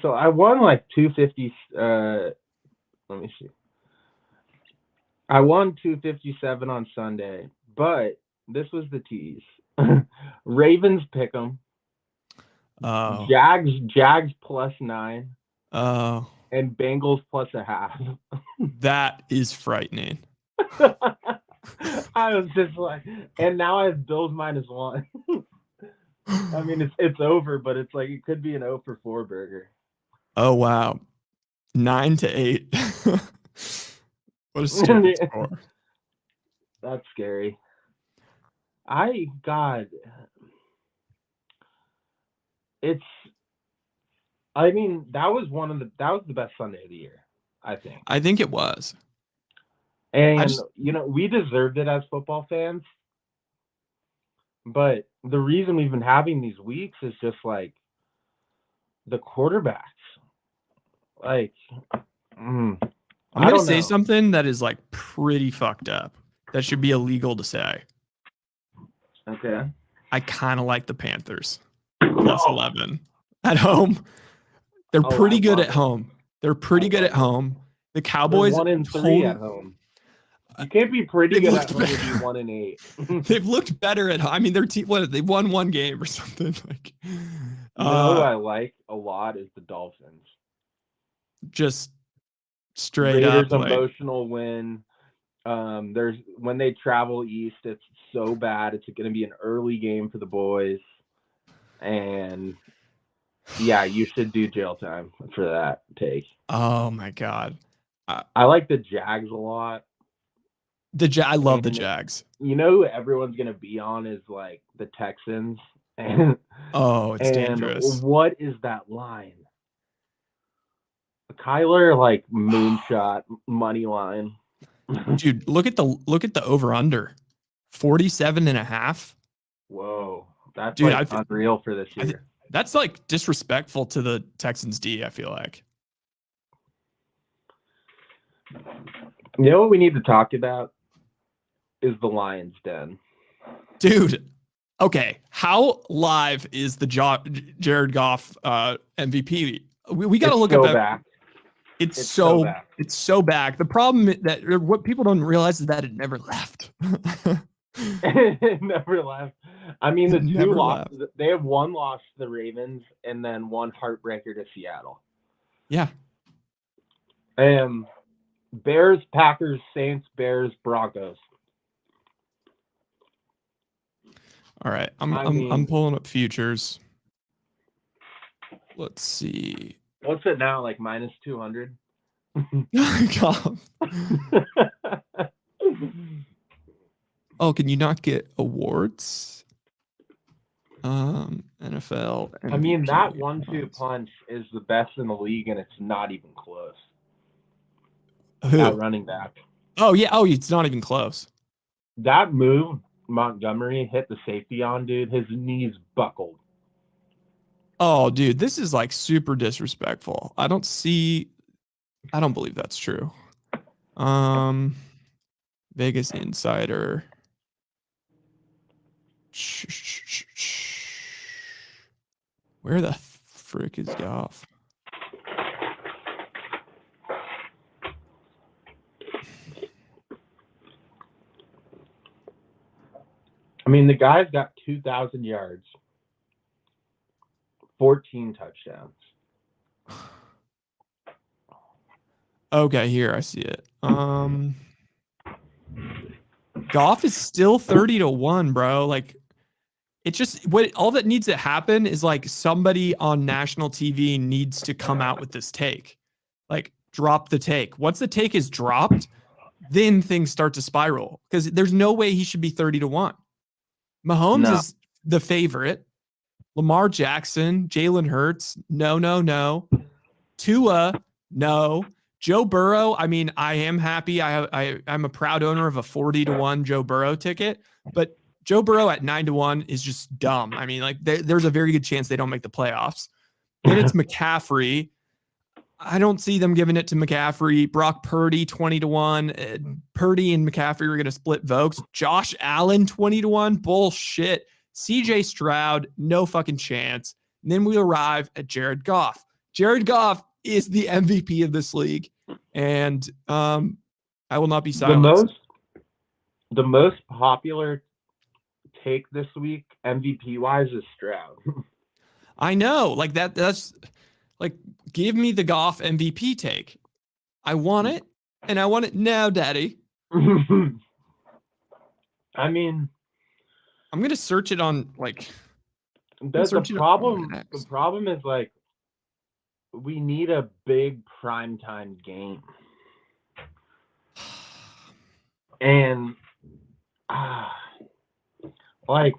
Speaker 2: So I won like 250. Let me see. I won 257 on Sunday, but this was the tease. Ravens pick 'em. Jags +9.
Speaker 1: Oh,
Speaker 2: and Bengals plus a half.
Speaker 1: that is frightening.
Speaker 2: I was just like, and now I have Bills -1. I mean, it's over, but it's like it could be an 0 for 4 burger.
Speaker 1: Oh wow, 9-8. What a stupid score.
Speaker 2: That's scary. God, it's. I mean, that was the best Sunday of the year, I think.
Speaker 1: I think it was.
Speaker 2: And we deserved it as football fans. But the reason we've been having these weeks is just like the quarterbacks. Like,
Speaker 1: I'm gonna say something that is like pretty fucked up. That should be illegal to say.
Speaker 2: Okay.
Speaker 1: I kind of like the Panthers plus 11 at home. They're pretty good at home. They're pretty good at home. The Cowboys
Speaker 2: 1-3 at home. You can't be pretty good at home to be 1-8.
Speaker 1: They've looked better at home. I mean, their team. They won one game or something. Like,
Speaker 2: you know who I like a lot is the Dolphins.
Speaker 1: Just straight
Speaker 2: Raiders
Speaker 1: up
Speaker 2: emotional win. When they travel east, it's so bad. It's going to be an early game for the boys, and yeah, you should do jail time for that take.
Speaker 1: Oh my god,
Speaker 2: I like the Jags a lot.
Speaker 1: I love the Jags.
Speaker 2: You know who everyone's going to be on is like the Texans.
Speaker 1: It's dangerous.
Speaker 2: What is that line? Kyler like moonshot money line.
Speaker 1: Dude, look at the over under 47.5.
Speaker 2: Whoa, that's dude, like unreal for this year.
Speaker 1: That's like disrespectful to the Texans D, I feel like.
Speaker 2: You know what we need to talk about is the Lions Den.
Speaker 1: Dude, okay. How live is the Jared Goff MVP? We got to look at that.
Speaker 2: Back.
Speaker 1: It's so back. The problem that what people don't realize is that it never left.
Speaker 2: It never left. I mean, the two lost. They have one loss to the Ravens and then one heartbreaker to Seattle.
Speaker 1: Yeah.
Speaker 2: Bears, Packers, Saints, Bears, Broncos.
Speaker 1: All right, I'm pulling up futures. Let's see.
Speaker 2: What's it now? Like -200?
Speaker 1: God. Oh, can you not get awards? NFL. MVP.
Speaker 2: I mean, that 1-2 punch is the best in the league, and it's not even close.
Speaker 1: Who?
Speaker 2: That running back.
Speaker 1: Oh yeah. Oh, it's not even close.
Speaker 2: That move Montgomery hit the safety on, dude. His knees buckled.
Speaker 1: Oh, dude, this is like super disrespectful. I don't believe that's true. Vegas Insider. Where the frick is Goff?
Speaker 2: I mean, the guy's got 2,000 yards. 14 touchdowns.
Speaker 1: Okay, here I see it. Goff is still 30-1, bro. Like, it's just all that needs to happen is like somebody on national TV needs to come out with this take. Like, drop the take. Once the take is dropped, then things start to spiral because there's no way he should be 30-1. Mahomes is the favorite. Lamar Jackson, Jalen Hurts, no. Tua, no. Joe Burrow, I mean, I am happy. I'm a proud owner of a 40-1 Joe Burrow ticket, but Joe Burrow at 9-1 is just dumb. I mean, like there's a very good chance they don't make the playoffs. Then it's McCaffrey. I don't see them giving it to McCaffrey. Brock Purdy, 20-1. Purdy and McCaffrey are going to split votes. Josh Allen, 20-1. Bullshit. CJ Stroud, no fucking chance. And then we arrive at Jared Goff. Jared Goff is the MVP of this league, and I will not be silenced.
Speaker 2: The most popular take this week, MVP wise, is Stroud.
Speaker 1: I know, like that's like give me the Goff MVP take. I want it, and I want it now, Daddy.
Speaker 2: I mean,
Speaker 1: I'm gonna search it on like.
Speaker 2: The problem is like we need a big primetime game, and like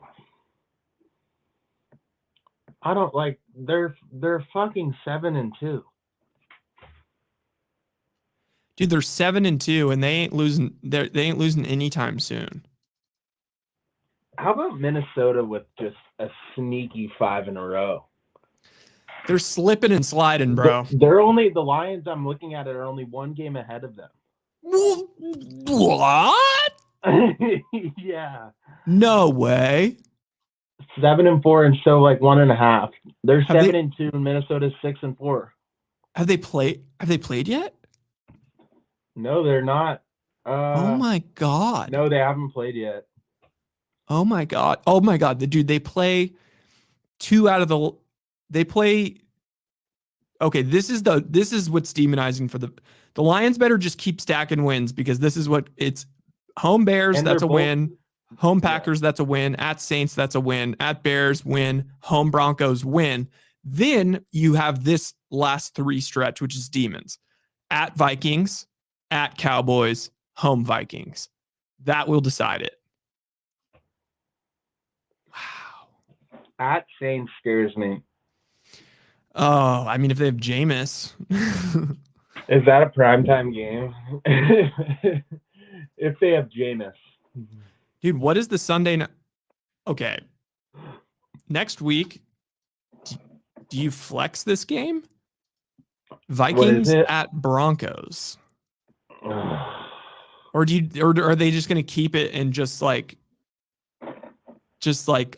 Speaker 2: I don't like they're fucking 7-2.
Speaker 1: Dude, they're 7-2, and they ain't losing. They ain't losing anytime soon.
Speaker 2: How about Minnesota with just a sneaky 5 in a row?
Speaker 1: They're slipping and sliding, bro.
Speaker 2: They're only the Lions. I'm looking at it are only one game ahead of them.
Speaker 1: What?
Speaker 2: Yeah.
Speaker 1: No way.
Speaker 2: 7-4, and so like 1.5. They're 7-2, and Minnesota's 6-4.
Speaker 1: Have they played? Have they played yet?
Speaker 2: No, they're not.
Speaker 1: Oh my god.
Speaker 2: No, they haven't played yet.
Speaker 1: Oh my god. Oh my god. Dude, they play 2 out of the. They play. Okay, this is what's demonizing for the Lions. Better just keep stacking wins, because this is what it's. Home Bears,
Speaker 2: And
Speaker 1: that's a win. Home Packers, that's a win. At Saints, that's a win. At Bears, win. Home Broncos, win. Then you have this last 3 stretch, which is demons. At Vikings, at Cowboys, home Vikings. That will decide it. Wow.
Speaker 2: At Saints scares me.
Speaker 1: Oh, I mean, if they have Jameis.
Speaker 2: Is that a primetime game? If they have Jameis.
Speaker 1: Dude, what is the Sunday night? Okay. Next week, do you flex this game? Vikings at Broncos. Or are they just going to keep it and just like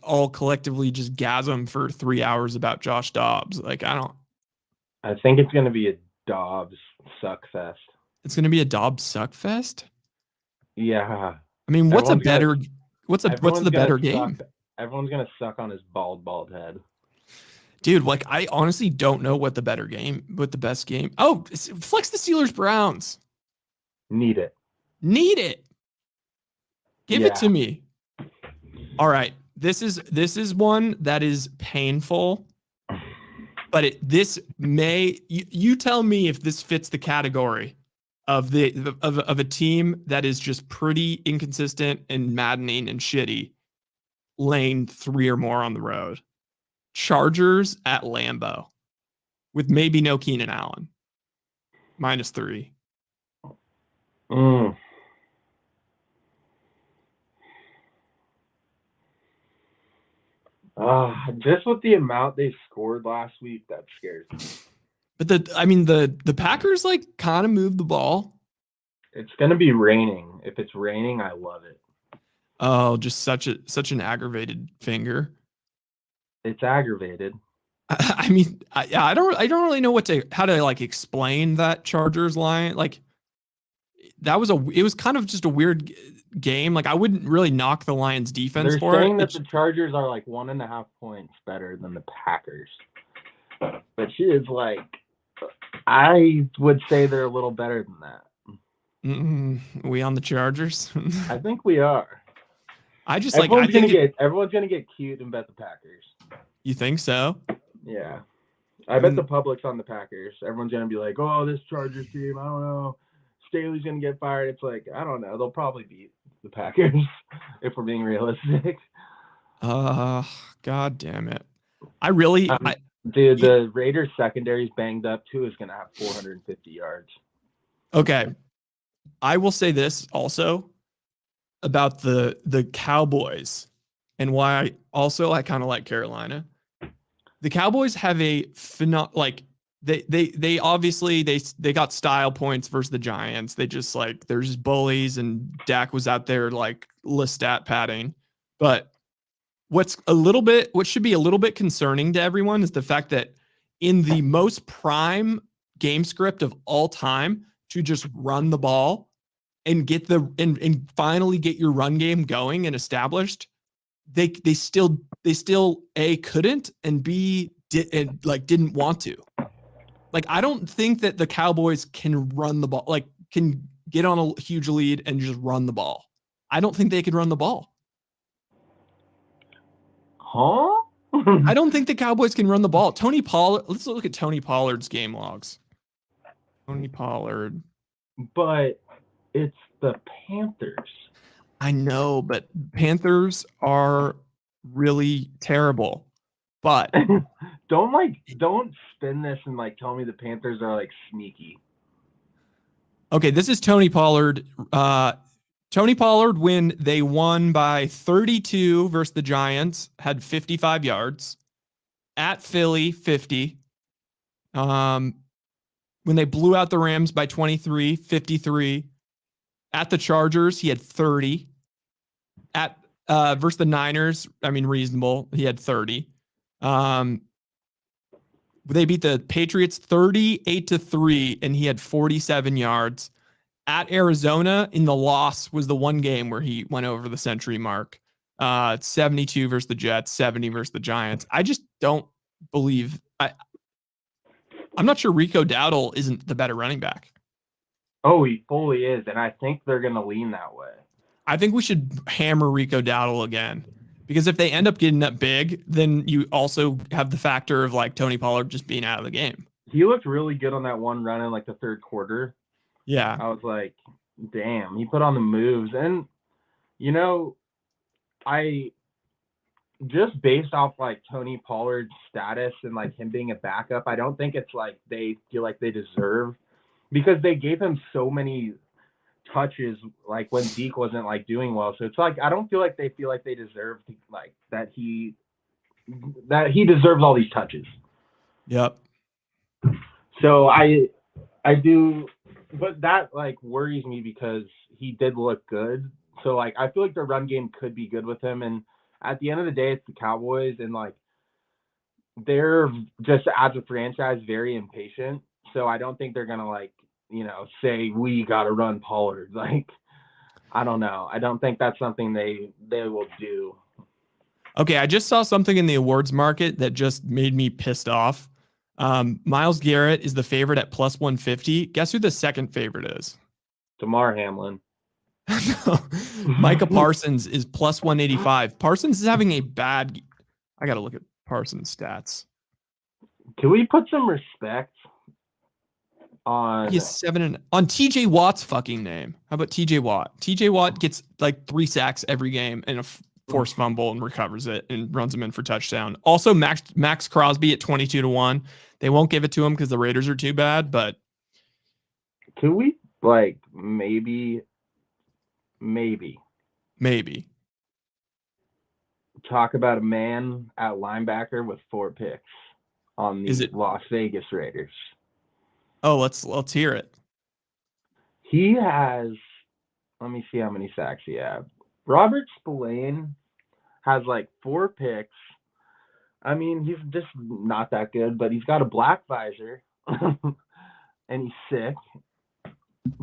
Speaker 1: all collectively just gasm for 3 hours about Josh Dobbs? Like,
Speaker 2: I think it's going to be a Dobbs suck fest.
Speaker 1: It's going to be a Dobbs suck fest?
Speaker 2: Yeah.
Speaker 1: I mean, what's the better game?
Speaker 2: Everyone's going to suck on his bald head.
Speaker 1: Dude, like, I honestly don't know what the best game. Oh, flex the Steelers Browns.
Speaker 2: Need it.
Speaker 1: Give it to me. All right. This is one that is painful, but this may, you tell me if this fits the category of a team that is just pretty inconsistent and maddening and shitty, laying 3 or more on the road. Chargers at Lambeau with maybe no Keenan Allen. -3.
Speaker 2: Just with the amount they scored last week, that scares me.
Speaker 1: But the Packers like kind of moved the ball.
Speaker 2: It's gonna be raining. If it's raining, I love it.
Speaker 1: Oh, just such an aggravated finger.
Speaker 2: It's aggravated.
Speaker 1: I mean, I don't really know how to like explain that Chargers line. Like, it was kind of just a weird game. Like, I wouldn't really knock the Lions defense for it.
Speaker 2: They're saying that the Chargers are like 1.5 points better than the Packers, but she is like, I would say they're a little better than that.
Speaker 1: We on the Chargers?
Speaker 2: I think we are.
Speaker 1: Everyone's
Speaker 2: gonna get cute and bet the Packers.
Speaker 1: You think so?
Speaker 2: Yeah. I bet the public's on the Packers. Everyone's gonna be like, "Oh, this Chargers team, I don't know. Staley's gonna get fired." It's like, I don't know. They'll probably beat the Packers if we're being realistic.
Speaker 1: God damn it!
Speaker 2: The Raiders secondary's banged up too. Is gonna have 450 yards.
Speaker 1: Okay, I will say this also about the Cowboys and why I kind of like Carolina. The Cowboys have they obviously they got style points versus the Giants. They just like, they're just bullies, and Dak was out there like stat padding. But what should be a little bit concerning to everyone is the fact that in the most prime game script of all time, to just run the ball and and finally get your run game going and established, they still A, couldn't, and B, didn't want to. Like, I don't think that the Cowboys can run the ball, like, can get on a huge lead and just run the ball. I don't think they could run the ball.
Speaker 2: Huh?
Speaker 1: I don't think the Cowboys can run the ball. Tony Pollard, let's look at Tony Pollard's game logs. Tony Pollard.
Speaker 2: But it's the Panthers.
Speaker 1: I know, but Panthers are really terrible. But
Speaker 2: don't spin this and like tell me the Panthers are like sneaky.
Speaker 1: Okay, this is Tony Pollard. Tony Pollard, when they won by 32 versus the Giants, had 55 yards. At Philly, 50. When they blew out the Rams by 23, 53. At the Chargers, he had 30. At versus the Niners, I mean, reasonable. He had 30. They beat the Patriots 38-3, and he had 47 yards. At Arizona, in the loss, was the one game where he went over the century mark. 72 versus the Jets, 70 versus the Giants. I just don't believe. I'm not sure Rico Dowdle isn't the better running back.
Speaker 2: Oh, he fully is, and I think they're going to lean that way.
Speaker 1: I think we should hammer Rico Dowdle again, because if they end up getting up big, then you also have the factor of like Tony Pollard just being out of the game.
Speaker 2: He looked really good on that one run in like the third quarter.
Speaker 1: Yeah.
Speaker 2: I was like, damn, he put on the moves. And, you know, I just based off like Tony Pollard's status and like him being a backup, I don't think it's like they feel like they deserve, because they gave him so many touches like when Zeke wasn't like doing well. So it's like I don't feel like they feel like they deserve to, like that he deserves all these touches.
Speaker 1: Yep.
Speaker 2: So I do, but that like worries me because he did look good. So like I feel like the run game could be good with him, and at the end of the day it's the Cowboys, and like they're just as a franchise very impatient. So I don't think they're gonna like, you know, say we got to run Pollard. Like, I don't know. I don't think that's something they will do.
Speaker 1: Okay, I just saw something in the awards market that just made me pissed off. Myles Garrett is the favorite at plus 150. Guess who the second favorite is?
Speaker 2: Damar Hamlin.
Speaker 1: Micah Parsons is plus 185. Parsons is having a bad. I got to look at Parsons' stats.
Speaker 2: Can we put some respect on?
Speaker 1: He's 7 on TJ Watt's fucking name. How about TJ Watt? TJ Watt gets like 3 sacks every game and a forced fumble and recovers it and runs him in for touchdown. Also, Max Crosby at 22-1. They won't give it to him because the Raiders are too bad. But
Speaker 2: can we like maybe talk about a man at linebacker with 4 picks on the Las Vegas Raiders?
Speaker 1: Oh, let's hear it.
Speaker 2: He has, let me see how many sacks he has. Robert Spillane has like 4 picks. I mean, he's just not that good, but he's got a black visor and he's sick.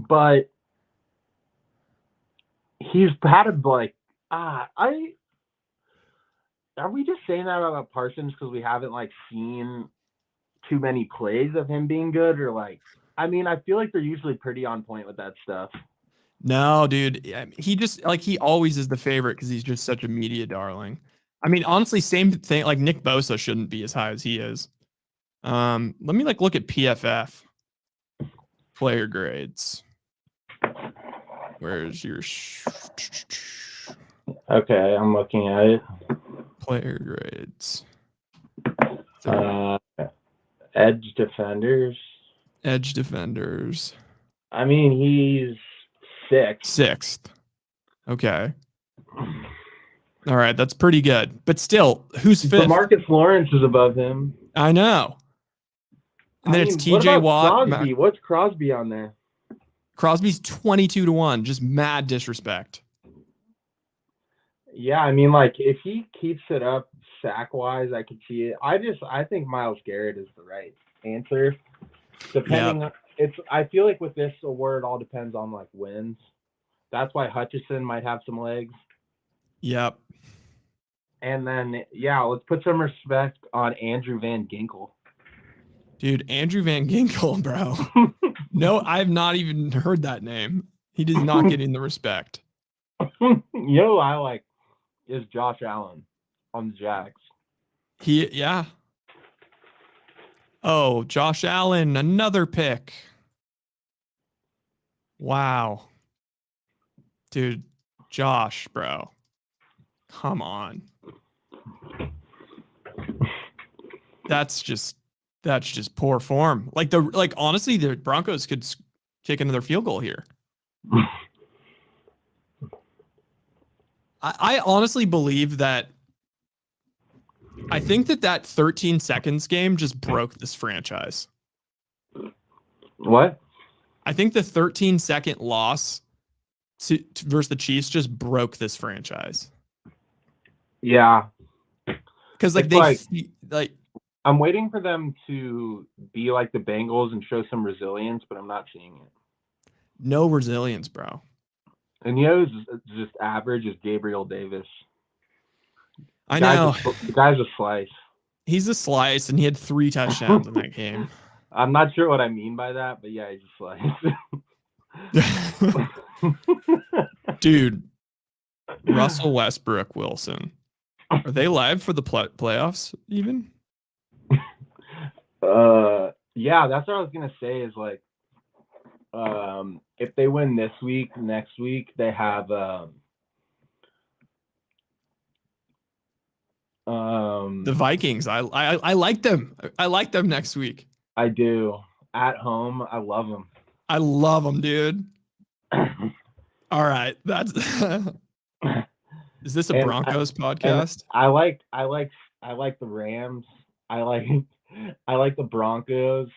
Speaker 2: But he's had a like, are we just saying that about Parsons because we haven't like seen too many plays of him being good, or like, I mean, I feel like they're usually pretty on point with that stuff.
Speaker 1: No, dude, he just like he always is the favorite because he's just such a media darling. I mean, honestly, same thing. Like Nick Bosa shouldn't be as high as he is. Let me like look at PFF player grades. Where's your?
Speaker 2: Okay, I'm looking at it.
Speaker 1: Player grades.
Speaker 2: Edge defenders. I mean, he's 6th.
Speaker 1: Okay. All right, that's pretty good. But still, who's 5th?
Speaker 2: Marcus Lawrence is above him.
Speaker 1: I know. And then it's TJ Watt.
Speaker 2: Crosby? What's Crosby on there?
Speaker 1: Crosby's 22-1. Just mad disrespect.
Speaker 2: Yeah, I mean, like if he keeps it up sack-wise, I could see it. I think Myles Garrett is the right answer. Depending, I feel like with this award, it all depends on like wins. That's why Hutchinson might have some legs.
Speaker 1: Yep.
Speaker 2: And then, yeah, let's put some respect on Andrew Van Ginkel.
Speaker 1: Dude, Andrew Van Ginkel, bro. No, I've not even heard that name. He is not getting the respect.
Speaker 2: You know who I like is Josh Allen on the Jags.
Speaker 1: Yeah. Oh, Josh Allen, another pick. Wow. Dude, Josh, bro. Come on. That's just poor form. Like honestly, the Broncos could kick another field goal here. I honestly believe that I think that 13 seconds game just broke this franchise.
Speaker 2: What?
Speaker 1: I think the 13-second loss versus the Chiefs just broke this franchise.
Speaker 2: Yeah.
Speaker 1: Because like
Speaker 2: I'm waiting for them to be like the Bengals and show some resilience, but I'm not seeing it.
Speaker 1: No resilience, bro.
Speaker 2: And you know who's just average is Gabriel Davis.
Speaker 1: I know.
Speaker 2: The guy's a slice.
Speaker 1: He's a slice, and he had 3 touchdowns in that game.
Speaker 2: I'm not sure what I mean by that, but yeah, he's a slice.
Speaker 1: Dude, Russell Westbrook, Wilson. Are they live for the playoffs even?
Speaker 2: Yeah, that's what I was gonna say is like, if they win this week, next week they have
Speaker 1: the Vikings. I like them. I like them next week.
Speaker 2: I do. At home, I love them.
Speaker 1: I love them, dude. All right, that's. Is this a Broncos podcast?
Speaker 2: I like the Rams. I like the Broncos.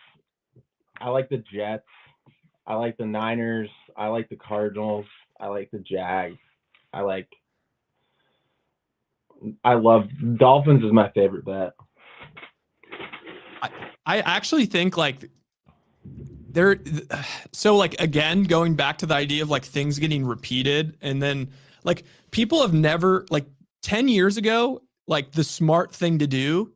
Speaker 2: I like the Jets. I like the Niners. I like the Cardinals. I like the Jags. I love Dolphins is my favorite bet.
Speaker 1: I actually think like they're so like again going back to the idea of like things getting repeated, and then like people have never like 10 years ago, like the smart thing to do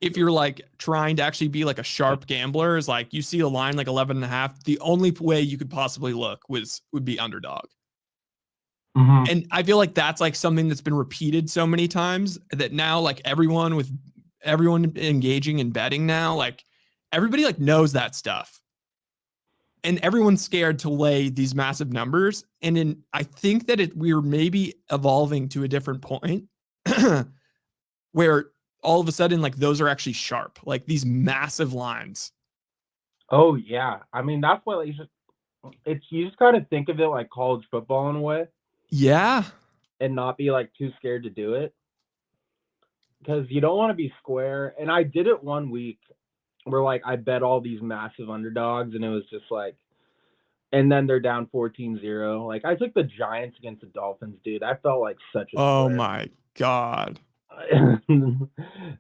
Speaker 1: if you're like trying to actually be like a sharp gambler is like you see a line like 11.5, the only way you could possibly look would be underdog. Mm-hmm. And I feel like that's like something that's been repeated so many times that now like everyone engaging in betting now, like everybody like knows that stuff. And everyone's scared to lay these massive numbers. And I think that we're maybe evolving to a different point where all of a sudden, like those are actually sharp, like these massive lines.
Speaker 2: Oh yeah. I mean, that's what you just got to think of it like college football in a way.
Speaker 1: Yeah.
Speaker 2: And not be like too scared to do it. Because you don't want to be square. And I did it one week where like I bet all these massive underdogs and it was just like, and then they're down 14-0. Like I took the Giants against the Dolphins, dude. I felt like such a
Speaker 1: Oh my God.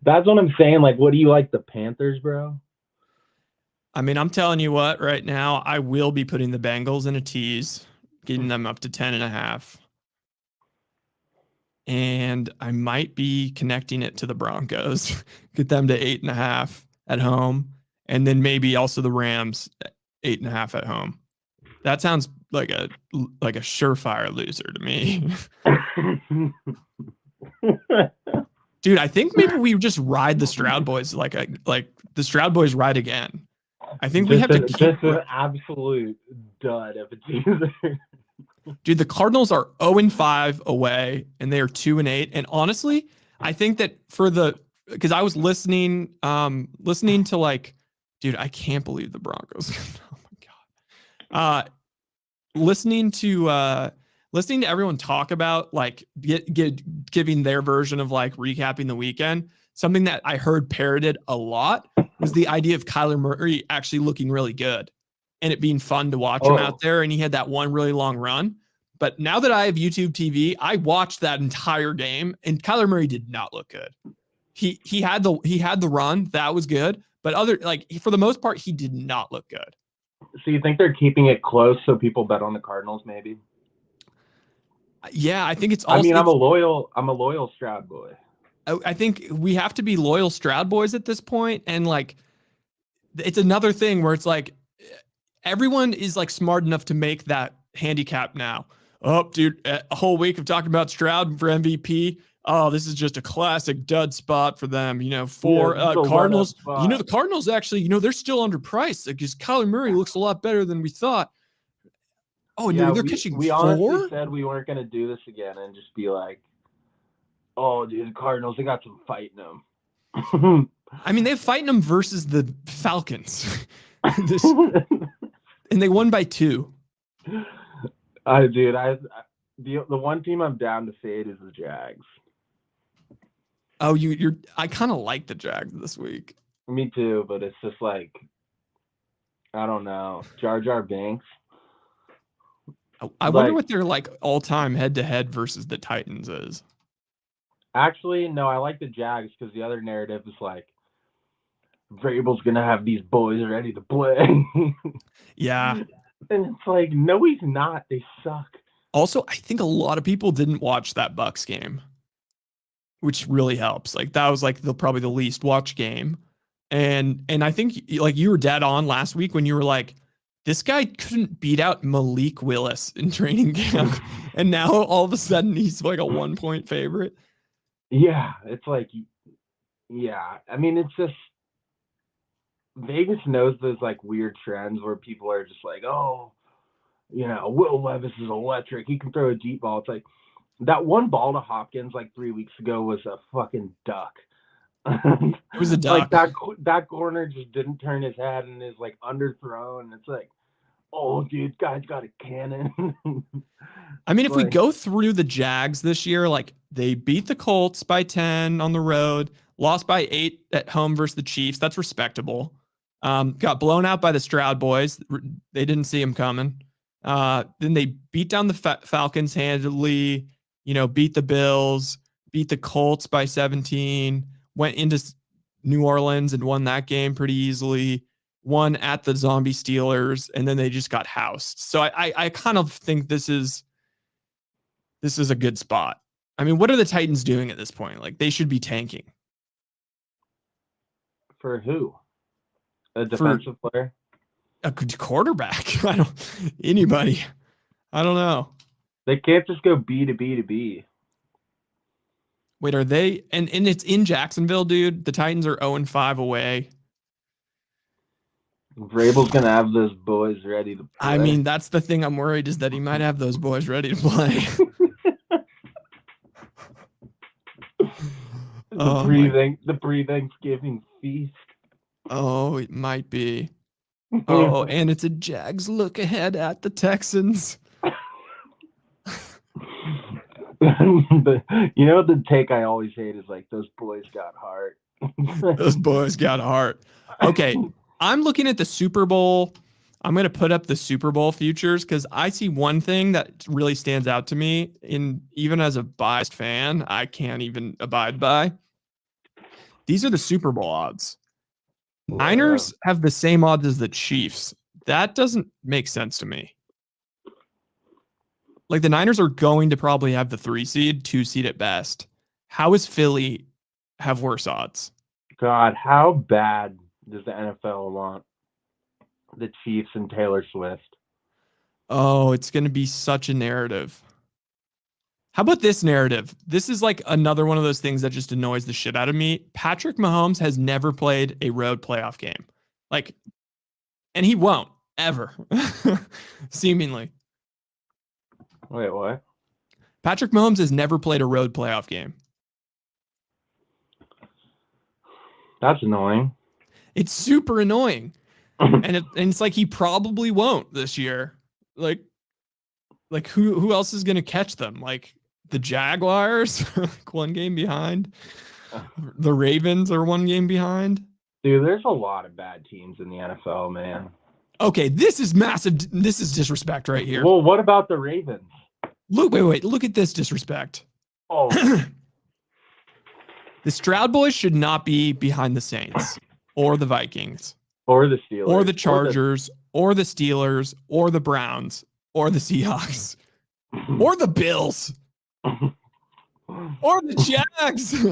Speaker 2: That's what I'm saying. Like, what do you like, the Panthers, bro?
Speaker 1: I mean, I'm telling you what, right now, I will be putting the Bengals in a tease, getting them up to 10.5. And I might be connecting it to the Broncos, get them to 8.5 at home. And then maybe also the Rams 8.5 at home. That sounds like a surefire loser to me. Dude, I think maybe we just ride the Stroud boys like the Stroud boys ride again. I think we have to keep
Speaker 2: just an absolute dud of a teaser.
Speaker 1: Dude, the Cardinals are 0-5 away and they are 2-8. And honestly, I think that because I was listening to like, dude, I can't believe the Broncos. Oh my God. Listening to everyone talk about like giving their version of like recapping the weekend, something that I heard parroted a lot was the idea of Kyler Murray actually looking really good and it being fun to watch him out there. And he had that one really long run. But now that I have YouTube TV, I watched that entire game and Kyler Murray did not look good. He had the run, that was good, but for the most part, he did not look good.
Speaker 2: So you think they're keeping it close so people bet on the Cardinals maybe?
Speaker 1: Yeah, I think it's also,
Speaker 2: I mean, I'm a loyal Stroud boy.
Speaker 1: I think we have to be loyal Stroud boys at this point. And like, it's another thing where it's like everyone is like smart enough to make that handicap now. Oh, dude, a whole week of talking about Stroud for MVP. Oh, this is just a classic dud spot for them. For Cardinals. The Cardinals actually, they're still underpriced because Kyler Murray looks a lot better than we thought. Oh, yeah, they're catching
Speaker 2: we
Speaker 1: 4?
Speaker 2: honestly said we weren't going to do this again and just be like, oh, dude, the Cardinals, they got some fight in them.
Speaker 1: I mean, they're fighting them versus the Falcons. And they won by 2.
Speaker 2: Dude, the one team I'm down to fade is the Jags.
Speaker 1: Oh, I kind of like the Jags this week.
Speaker 2: Me too, but it's just like, I don't know. Jar Jar Binks.
Speaker 1: I wonder what their like all-time head-to-head versus the Titans is.
Speaker 2: Actually, no, I like the Jags because the other narrative is like, Vrabel's gonna have these boys ready to play.
Speaker 1: Yeah.
Speaker 2: And it's like, no, he's not. They suck.
Speaker 1: Also, I think a lot of people didn't watch that Bucks game, which really helps. Like that was like probably the least watched game. And I think like you were dead on last week when you were like, this guy couldn't beat out Malik Willis in training camp. And now all of a sudden he's like a 1-point favorite.
Speaker 2: Yeah. It's like, yeah. I mean, it's just, Vegas knows those like weird trends where people are just like, oh, Will Levis is electric. He can throw a deep ball. It's like that one ball to Hopkins like 3 weeks ago was a fucking duck.
Speaker 1: It was a duck.
Speaker 2: Like that corner just didn't turn his head and is like underthrown. It's like, oh, dude, guy's got a cannon.
Speaker 1: I mean, if we go through the Jags this year, like they beat the Colts by 10 on the road, lost by 8 at home versus the Chiefs. That's respectable. Got blown out by the Stroud boys. They didn't see him coming. Then they beat down the Falcons handily, beat the Bills, beat the Colts by 17, went into New Orleans and won that game pretty easily, won at the zombie Steelers, and then they just got housed. So I kind of think this is a good spot. I mean, what are the Titans doing at this point? Like they should be tanking.
Speaker 2: For who? A defensive player?
Speaker 1: A good quarterback. Anybody. I don't know.
Speaker 2: They can't just go B to B to B.
Speaker 1: Wait, are they? And it's in Jacksonville, dude. The Titans are 0-5 away.
Speaker 2: Vrabel's going to have those boys ready to play.
Speaker 1: I mean, that's the thing I'm worried is that he might have those boys ready to play.
Speaker 2: The pre-Thanksgiving feast.
Speaker 1: Oh, it might be. Oh, and it's a Jags look ahead at the Texans.
Speaker 2: The take I always hate is like, those boys got heart.
Speaker 1: Those boys got heart. Okay, I'm looking at the Super Bowl. I'm going to put up the Super Bowl futures because I see one thing that really stands out to me, even as a biased fan, I can't even abide by. These are the Super Bowl odds. Niners have the same odds as the Chiefs. That doesn't make sense to me. Like the Niners are going to probably have the 3 seed, 2 seed at best. How is Philly have worse odds?
Speaker 2: God, how bad does the NFL want the Chiefs and Taylor Swift?
Speaker 1: Oh, it's going to be such a narrative. How about this narrative? This is like another one of those things that just annoys the shit out of me. Patrick Mahomes has never played a road playoff game. And he won't ever. Seemingly.
Speaker 2: Wait, what?
Speaker 1: Patrick Mahomes has never played a road playoff game.
Speaker 2: That's annoying.
Speaker 1: It's super annoying. and it's like he probably won't this year. Like who else is going to catch them? Like the Jaguars, one game behind. The Ravens are one game behind.
Speaker 2: Dude, there's a lot of bad teams in the NFL, man.
Speaker 1: Okay, this is massive. This is disrespect right here.
Speaker 2: Well, what about the Ravens?
Speaker 1: Wait. Look at this disrespect.
Speaker 2: Oh.
Speaker 1: The Stroud boys should not be behind the Saints or the Vikings
Speaker 2: or the Steelers
Speaker 1: or the Chargers or the Steelers or the Browns or the Seahawks or the Bills or the Jags.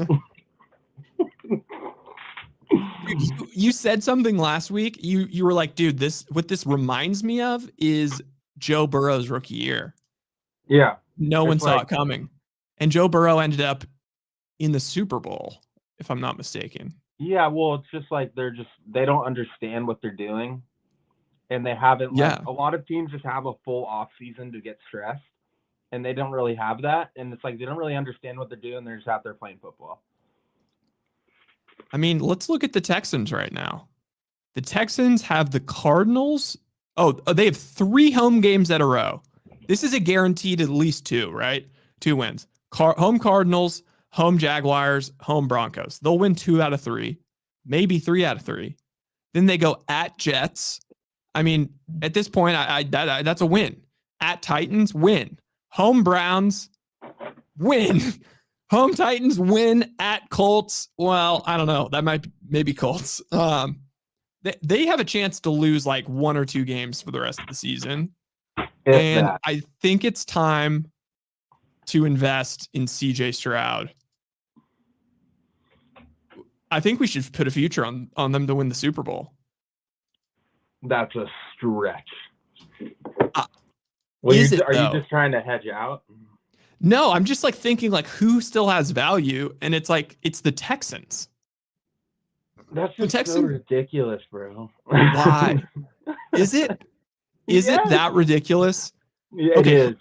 Speaker 1: You said something last week. You were like, dude, what this reminds me of is Joe Burrow's rookie year.
Speaker 2: Yeah.
Speaker 1: No one saw it coming. And Joe Burrow ended up in the Super Bowl, if I'm not mistaken.
Speaker 2: Yeah, well, it's just like they don't understand what they're doing. And they haven't, like, a lot of teams just have a full off season to get stressed. And they don't really have that. And it's like they don't really understand what they're doing. They're just out there playing football.
Speaker 1: I mean, let's look at the Texans right now. The Texans have the Cardinals. Oh, they have 3 home games in a row. This is a guaranteed at least 2, right? 2 wins. Home Cardinals, home Jaguars, home Broncos. They'll win 2 out of 3, maybe 3 out of 3. Then they go at Jets. I mean, at this point, that's a win. At Titans, win. Home Browns, win. Home Titans, win. At Colts, well, I don't know. That maybe Colts. They have a chance to lose like 1 or 2 games for the rest of the season. I think it's time to invest in CJ Stroud. I think we should put a future on them to win the Super Bowl.
Speaker 2: That's a stretch. Are you just trying to hedge out?
Speaker 1: No, I'm just like thinking like who still has value, and it's like it's the Texans.
Speaker 2: That's just so ridiculous, bro.
Speaker 1: Why? Is it? Is it that ridiculous?
Speaker 2: Yeah, okay. It is.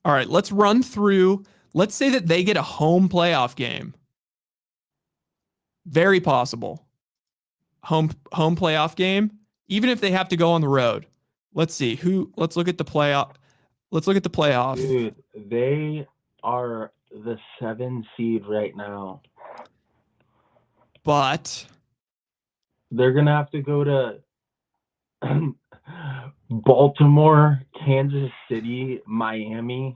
Speaker 1: All right, let's run through. Let's say that they get a home playoff game. Very possible. Home playoff game, even if they have to go on the road. Let's see let's look at the playoff. Let's look at the playoff.
Speaker 2: Dude, they are the 7 seed right now.
Speaker 1: But
Speaker 2: they're going to have to go to Baltimore, Kansas City, Miami.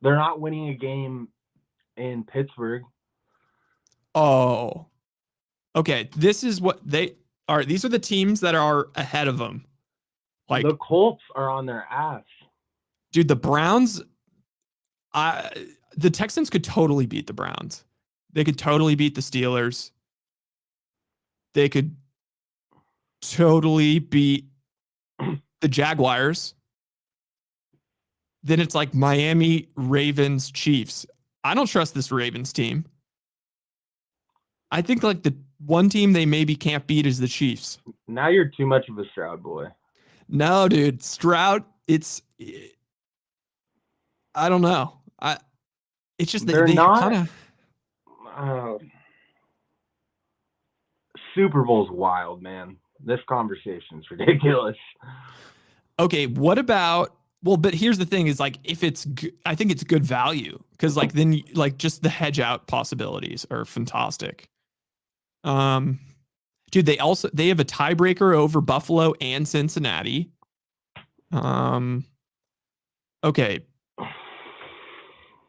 Speaker 2: They're not winning a game in Pittsburgh.
Speaker 1: Oh. Okay, this is what they are. These are the teams that are ahead of them.
Speaker 2: Like the Colts are on their ass.
Speaker 1: Dude, the Browns, the Texans could totally beat the Browns. They could totally beat the Steelers. They could totally beat the Jaguars. Then it's like Miami, Ravens, Chiefs. I don't trust this Ravens team. I think like the one team they maybe can't beat is the Chiefs.
Speaker 2: Now you're too much of a Stroud boy.
Speaker 1: No, dude. Stroud, I don't know. It's just
Speaker 2: they're not kind of Super Bowl's wild, man. This conversation's ridiculous.
Speaker 1: Okay, what about? Well, but here's the thing: is like if it's, I think it's good value because like then like just the hedge out possibilities are fantastic. Dude, they have a tiebreaker over Buffalo and Cincinnati. Okay.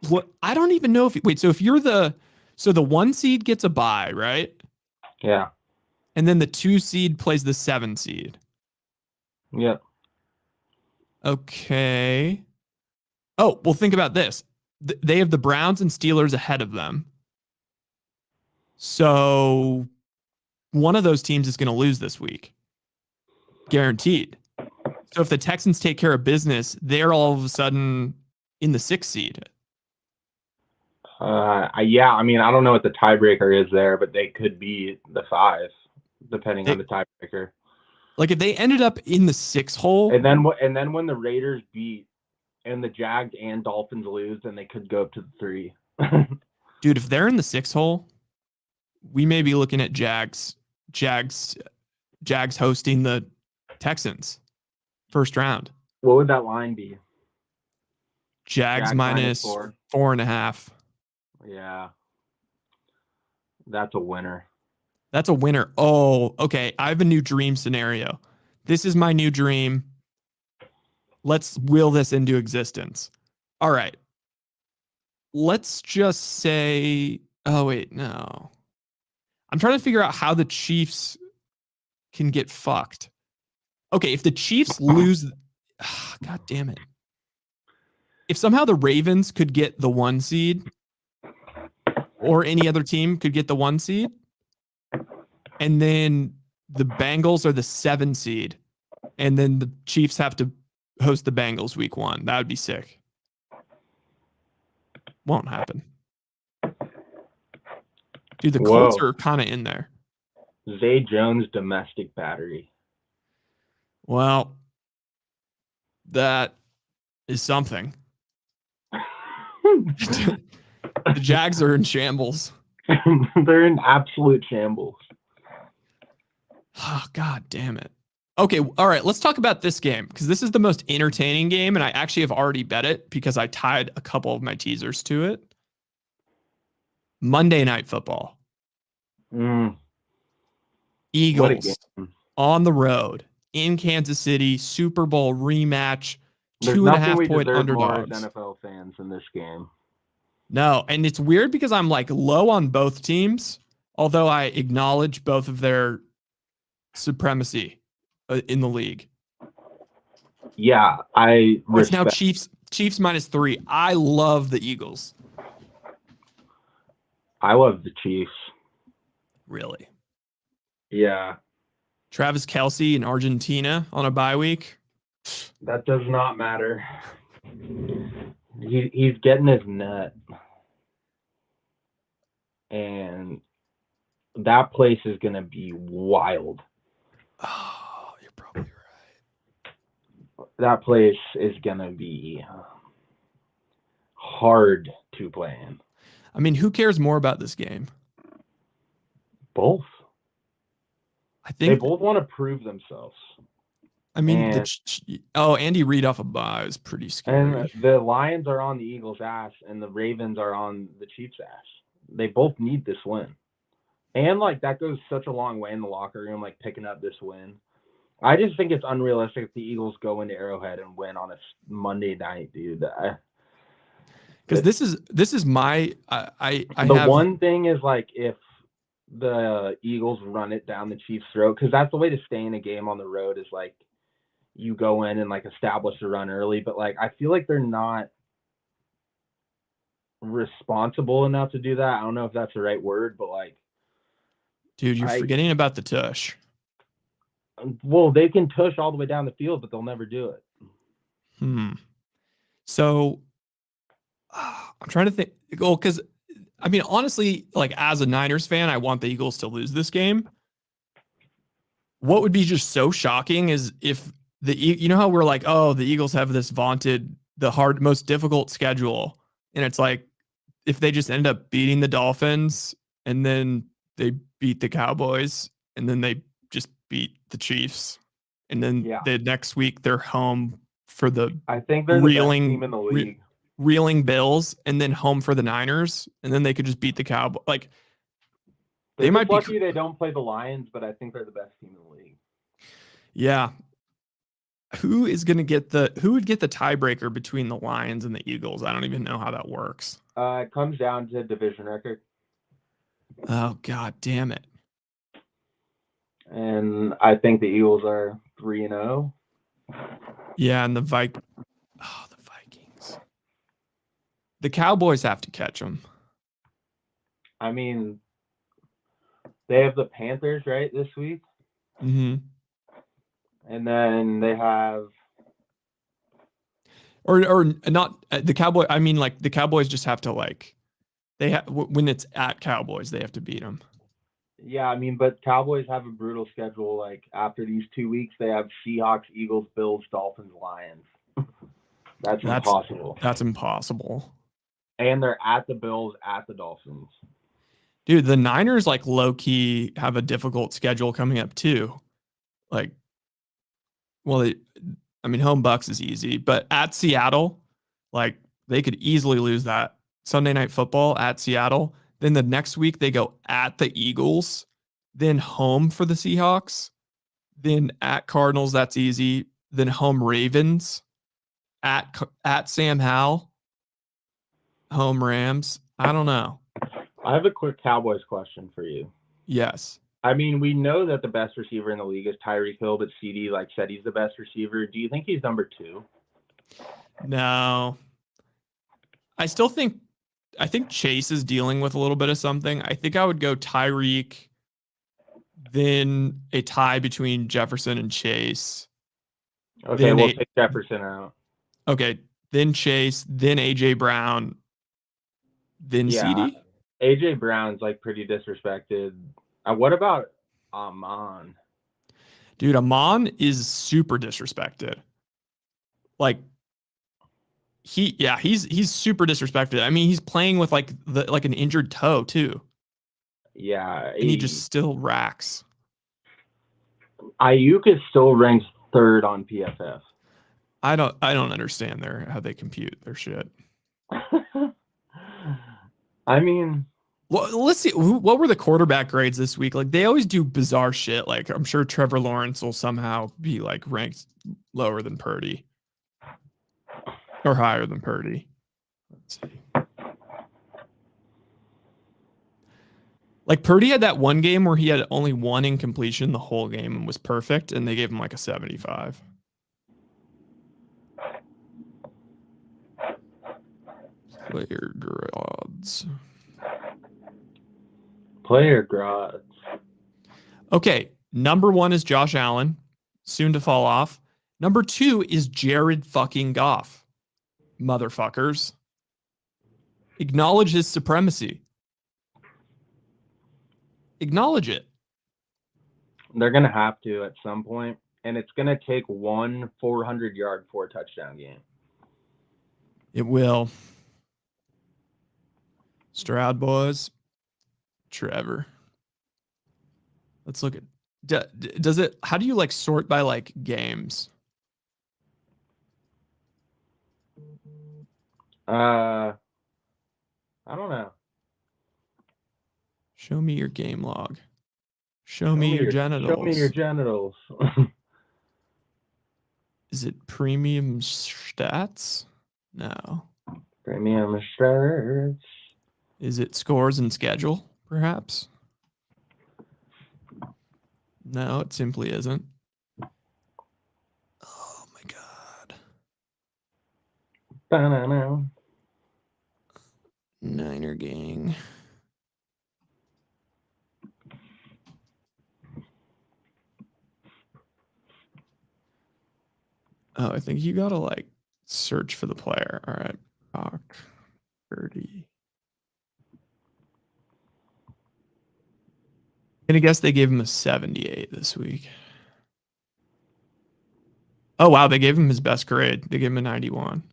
Speaker 1: What I don't even know so if you're the 1 seed gets a bye, right?
Speaker 2: Yeah.
Speaker 1: And then the 2 seed plays the 7 seed.
Speaker 2: Yep.
Speaker 1: Okay. Oh, well, think about this. They have the Browns and Steelers ahead of them. So one of those teams is going to lose this week. Guaranteed. So if the Texans take care of business, they're all of a sudden in the 6th seed.
Speaker 2: Yeah, I mean, I don't know what the tiebreaker is there, but they could be the 5, depending on the tiebreaker.
Speaker 1: Like if they ended up in the 6 hole,
Speaker 2: and then when the Raiders beat and the Jags and Dolphins lose, then they could go up to the 3.
Speaker 1: Dude, if they're in the 6 hole, we may be looking at Jags hosting the Texans first round.
Speaker 2: What would that line be?
Speaker 1: Jags minus 4.5.
Speaker 2: Yeah. That's a winner.
Speaker 1: That's a winner. Oh, okay. I have a new dream scenario. This is my new dream. Let's will this into existence. All right. Let's just say, oh, wait, no. I'm trying to figure out how the Chiefs can get fucked. Okay, if the Chiefs lose, God damn it. If somehow the Ravens could get the 1 seed, or any other team could get the 1 seed, and then the Bengals are the 7 seed, and then the Chiefs have to host the Bengals week 1. That would be sick. Won't happen. Dude, the Colts are kind of in there.
Speaker 2: Zay Jones domestic battery.
Speaker 1: Well, that is something. The Jags are in shambles.
Speaker 2: They're in absolute shambles.
Speaker 1: Oh, God damn it. Okay, all right, let's talk about this game because this is the most entertaining game, and I actually have already bet it because I tied a couple of my teasers to it. Monday Night Football. Eagles on the road in Kansas City, Super Bowl rematch,
Speaker 2: There's
Speaker 1: 2.5 point underdogs.
Speaker 2: More as NFL fans in this game.
Speaker 1: No, and it's weird because I'm like low on both teams, although I acknowledge both of their supremacy in the league.
Speaker 2: Yeah, I respect.
Speaker 1: It's now Chiefs -3. I love the Eagles.
Speaker 2: I love the Chiefs.
Speaker 1: Really?
Speaker 2: Yeah.
Speaker 1: Travis Kelce in Argentina on a bye week.
Speaker 2: That does not matter. He's getting his nut. And that place is going to be wild.
Speaker 1: Oh, you're probably right.
Speaker 2: That place is going to be hard to play in.
Speaker 1: I mean, who cares more about this game?
Speaker 2: Both.
Speaker 1: I think
Speaker 2: they both want to prove themselves.
Speaker 1: I mean, Andy Reid off a bye is pretty scary.
Speaker 2: And the Lions are on the Eagles' ass, and the Ravens are on the Chiefs' ass. They both need this win. And, like, that goes such a long way in the locker room, like, picking up this win. I just think it's unrealistic if the Eagles go into Arrowhead and win on a Monday night, dude.
Speaker 1: Because this is my
Speaker 2: one thing is, like, if the Eagles run it down the Chiefs' throat, because that's the way to stay in a game on the road is, like, you go in and, like, establish a run early. But, like, I feel like they're not responsible enough to do that. I don't know if that's the right word, but, like,
Speaker 1: dude, you're forgetting about the tush.
Speaker 2: Well, they can tush all the way down the field, but they'll never do it.
Speaker 1: So I'm trying to think. Well, because I mean, honestly, like as a Niners fan, I want the Eagles to lose this game. What would be just so shocking is if you know how we're like, oh, the Eagles have this vaunted, most difficult schedule, and it's like if they just end up beating the Dolphins and then they beat the Cowboys and then they just beat the Chiefs, and then the next week they're home for the
Speaker 2: I think they're the best team in the league.
Speaker 1: Reeling Bills, and then home for the Niners, and then they could just beat the Cowboys. Like
Speaker 2: they might be lucky they don't play the Lions, but I think they're the best team in the league.
Speaker 1: Yeah. Who would get the tiebreaker between the Lions and the Eagles? I don't even know how that works.
Speaker 2: It comes down to division record.
Speaker 1: Oh, God damn it.
Speaker 2: And I think the Eagles are 3-0.
Speaker 1: Yeah, and the Vikings. The Cowboys have to catch them.
Speaker 2: I mean, they have the Panthers, right, this week?
Speaker 1: Mm-hmm.
Speaker 2: And then they have...
Speaker 1: Or not the Cowboys. I mean, like, the Cowboys just have to, like... when it's at Cowboys, they have to beat them.
Speaker 2: Yeah, I mean, but Cowboys have a brutal schedule. Like, after these 2 weeks, they have Seahawks, Eagles, Bills, Dolphins, Lions. That's impossible.
Speaker 1: That's impossible.
Speaker 2: And they're at the Bills, at the Dolphins.
Speaker 1: Dude, the Niners, like, low-key have a difficult schedule coming up, too. Like, well, home Bucks is easy, but at Seattle, like, they could easily lose that. Sunday Night Football at Seattle. Then the next week they go at the Eagles, then home for the Seahawks, then at Cardinals, that's easy. Then home Ravens, at Sam Howell, home Rams. I don't know.
Speaker 2: I have a quick Cowboys question for you.
Speaker 1: Yes.
Speaker 2: I mean, we know that the best receiver in the league is Tyreek Hill, but CD said he's the best receiver. Do you think he's number 2?
Speaker 1: No. I think Chase is dealing with a little bit of something. I think I would go Tyreek, then a tie between Jefferson and Chase.
Speaker 2: Okay,
Speaker 1: Then
Speaker 2: we'll take Jefferson out.
Speaker 1: Okay, then Chase, then AJ Brown, then CD.
Speaker 2: AJ Brown's like pretty disrespected. What about Amon?
Speaker 1: Dude, Amon is super disrespected. Like he's super disrespected. I mean, he's playing with like an injured toe too.
Speaker 2: Yeah,
Speaker 1: and he just still racks.
Speaker 2: Ayuk is still ranked 3rd on PFF.
Speaker 1: I don't understand how they compute their shit.
Speaker 2: I mean,
Speaker 1: well, let's see. What were the quarterback grades this week? Like they always do bizarre shit. Like I'm sure Trevor Lawrence will somehow be like ranked lower than Purdy or higher than Purdy. Let's see. Like Purdy had that one game where he had only one incompletion the whole game and was perfect, and they gave him like a 75. Player grades.
Speaker 2: Player grades.
Speaker 1: Okay, number 1 is Josh Allen, soon to fall off. Number 2 is Jared fucking Goff. Motherfuckers. Acknowledge his supremacy. Acknowledge it.
Speaker 2: They're going to have to at some point, and it's going to take one 400-yard 4-touchdown game.
Speaker 1: It will. Stroud boys. Trevor. Let's look at does it how do you like sort by like games?
Speaker 2: I don't know.
Speaker 1: Show me your game log. Show me your genitals.
Speaker 2: Show me your genitals.
Speaker 1: Is it premium stats? No.
Speaker 2: Premium stats.
Speaker 1: Is it scores and schedule, perhaps? No, it simply isn't. Oh my god.
Speaker 2: Ba-na-na.
Speaker 1: Niner gang. Oh, I think you gotta like search for the player. All right. Rock 30. I'm gonna guess they gave him a 78 this week. Oh wow, they gave him his best grade. They gave him a 91.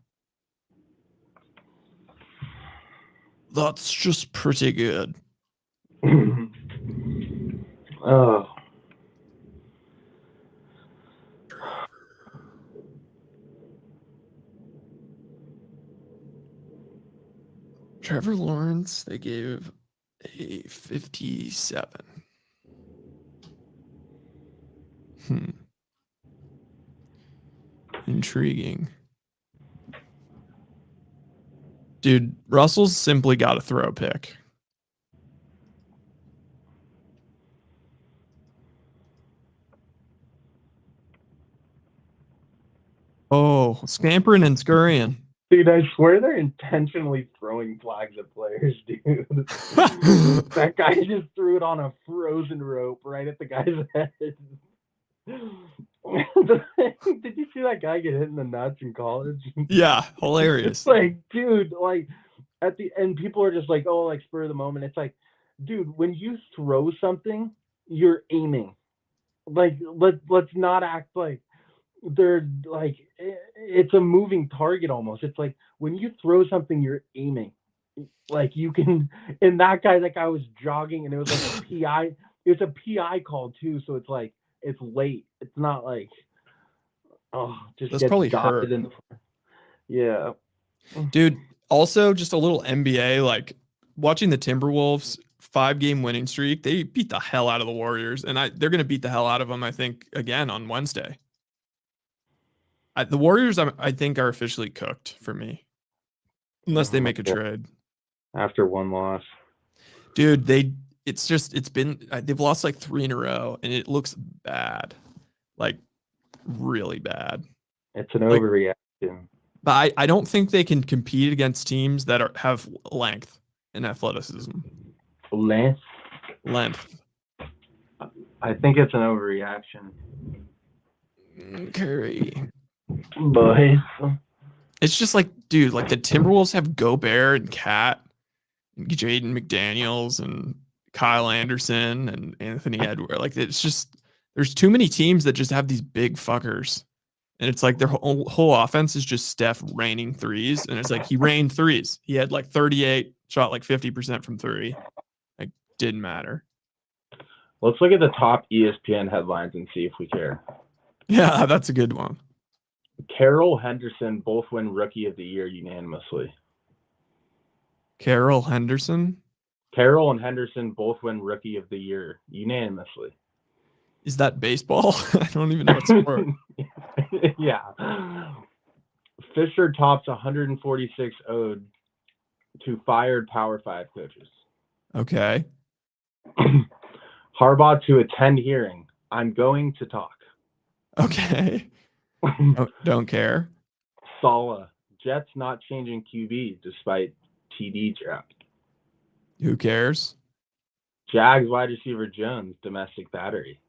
Speaker 1: That's just pretty good.
Speaker 2: Oh.
Speaker 1: Trevor Lawrence, they gave a 57. Intriguing. Dude, Russell's simply got a throw pick. Oh, scampering and scurrying.
Speaker 2: Dude, I swear they're intentionally throwing flags at players, dude. That guy just threw it on a frozen rope right at the guy's head. Did you see that guy get hit in the nuts in college?
Speaker 1: Yeah, hilarious.
Speaker 2: It's like, dude, like at the end, people are just like, oh, like spur of the moment. It's like, dude, when you throw something, you're aiming. Like, let's not act like they're like it's a moving target almost. It's like when you throw something, you're aiming. Like you can. And that guy was jogging, and it was like a PI. It's a PI call too, so it's like it's late. It's not like just
Speaker 1: that's probably hurt.
Speaker 2: Yeah,
Speaker 1: dude. Also, just a little NBA, like watching the Timberwolves 5-game winning streak. They beat the hell out of the Warriors, and they're going to beat the hell out of them, I think, again on Wednesday. The Warriors, I think, are officially cooked for me, unless they make a trade.
Speaker 2: After one loss,
Speaker 1: dude, they've lost like 3 in a row, and it looks bad, like really bad.
Speaker 2: It's an overreaction.
Speaker 1: But I don't think they can compete against teams that have length and athleticism.
Speaker 2: Length. I think it's an overreaction.
Speaker 1: Curry.
Speaker 2: Boys.
Speaker 1: It's just like, dude, like the Timberwolves have Gobert and Cat, and Jaden McDaniels and Kyle Anderson and Anthony Edwards. Like it's just there's too many teams that just have these big fuckers. And it's like their whole offense is just Steph raining threes. And it's like he rained threes. He had like 38, shot like 50% from three. Like didn't matter.
Speaker 2: Let's look at the top ESPN headlines and see if we care.
Speaker 1: Yeah, that's a good one.
Speaker 2: Carroll Henderson both win Rookie of the Year unanimously.
Speaker 1: Carroll Henderson?
Speaker 2: Carroll and Henderson both win Rookie of the Year unanimously.
Speaker 1: Is that baseball? I don't even know what sport.
Speaker 2: Yeah. Fisher tops 146 owed to fired Power 5 coaches.
Speaker 1: Okay.
Speaker 2: Harbaugh to attend hearing. I'm going to talk.
Speaker 1: Okay. Don't care.
Speaker 2: Saleh. Jets not changing QB despite TD draft.
Speaker 1: Who cares?
Speaker 2: Jags wide receiver Jones, domestic battery.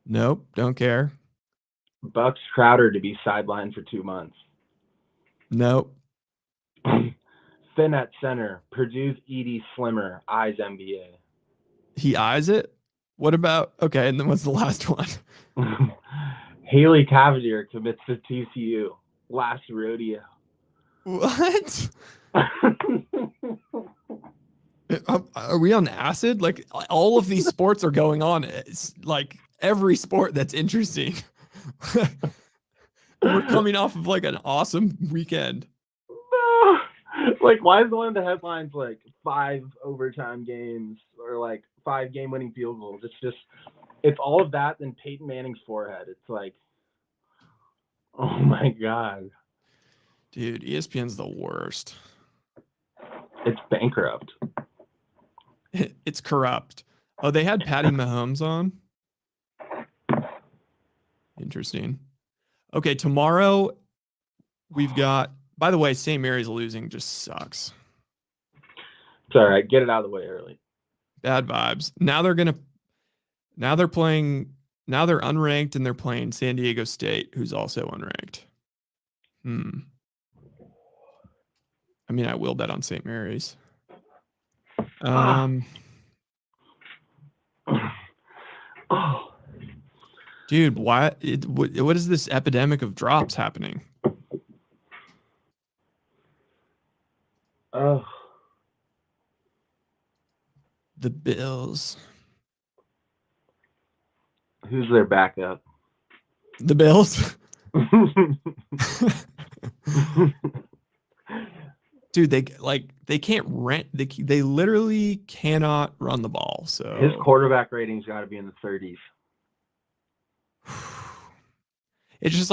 Speaker 1: Nope, don't care.
Speaker 2: Bucks Crowder to be sidelined for 2 months.
Speaker 1: Nope.
Speaker 2: Finn at center. Purdue's Edie Slimmer eyes NBA.
Speaker 1: He eyes it? What about, okay, and then what's the last one?
Speaker 2: Haley Cavalier commits to TCU. Last rodeo.
Speaker 1: What? Are we on acid? Like all of these sports are going on. It's like every sport that's interesting. We're coming off of like an awesome weekend.
Speaker 2: Like, why is one of the headlines like 5 overtime games or like 5 game-winning field goals? It's all of that than Peyton Manning's forehead. It's like, oh my god,
Speaker 1: dude, ESPN's the worst.
Speaker 2: It's bankrupt.
Speaker 1: It's corrupt. Oh, they had Patty Mahomes on. Interesting. Okay, tomorrow we've got. By the way, St. Mary's losing just sucks.
Speaker 2: It's all right. Get it out of the way early.
Speaker 1: Bad vibes. Now they're playing. Now they're unranked and they're playing San Diego State, who's also unranked. I mean, I will bet on St. Mary's. Dude, what is this epidemic of drops happening?
Speaker 2: Oh,
Speaker 1: the Bills.
Speaker 2: Who's their backup?
Speaker 1: The Bills. Dude, they can't rent. They literally cannot run the ball. So
Speaker 2: his quarterback rating's got to be in the 30s.
Speaker 1: It's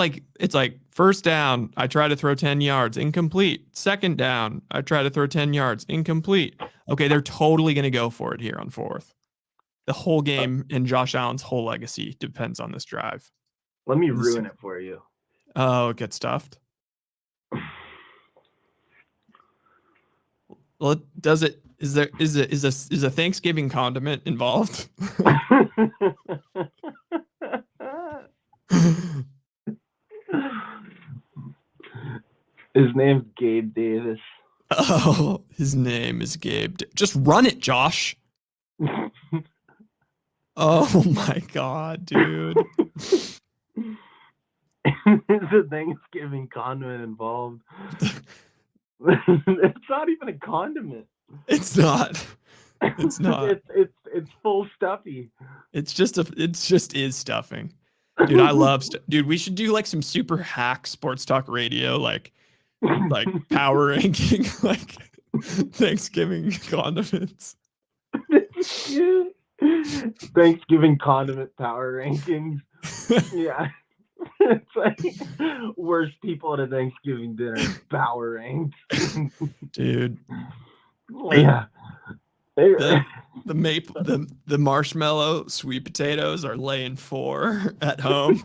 Speaker 1: like first down, I try to throw 10 yards, incomplete. Second down, I try to throw 10 yards, incomplete. Okay, they're totally going to go for it here on fourth. The whole game and Josh Allen's whole legacy depends on this drive.
Speaker 2: Let me ruin it for you.
Speaker 1: Oh, it gets stuffed. Well, does it? Is a Thanksgiving condiment involved?
Speaker 2: His name's Gabe Davis.
Speaker 1: Oh, his name is Gabe. Just run it, Josh. Oh my god, dude.
Speaker 2: Is a Thanksgiving condiment involved? It's not even a condiment.
Speaker 1: It's not. It's not.
Speaker 2: It's full stuffy.
Speaker 1: It just is stuffing. Dude, I love dude, we should do like some super hack sports talk radio, like power ranking, like Thanksgiving condiments.
Speaker 2: Thanksgiving condiment power rankings. Yeah. It's like worst people at a Thanksgiving dinner, power ranked.
Speaker 1: Dude.
Speaker 2: Yeah.
Speaker 1: The marshmallow sweet potatoes are laying 4 at home.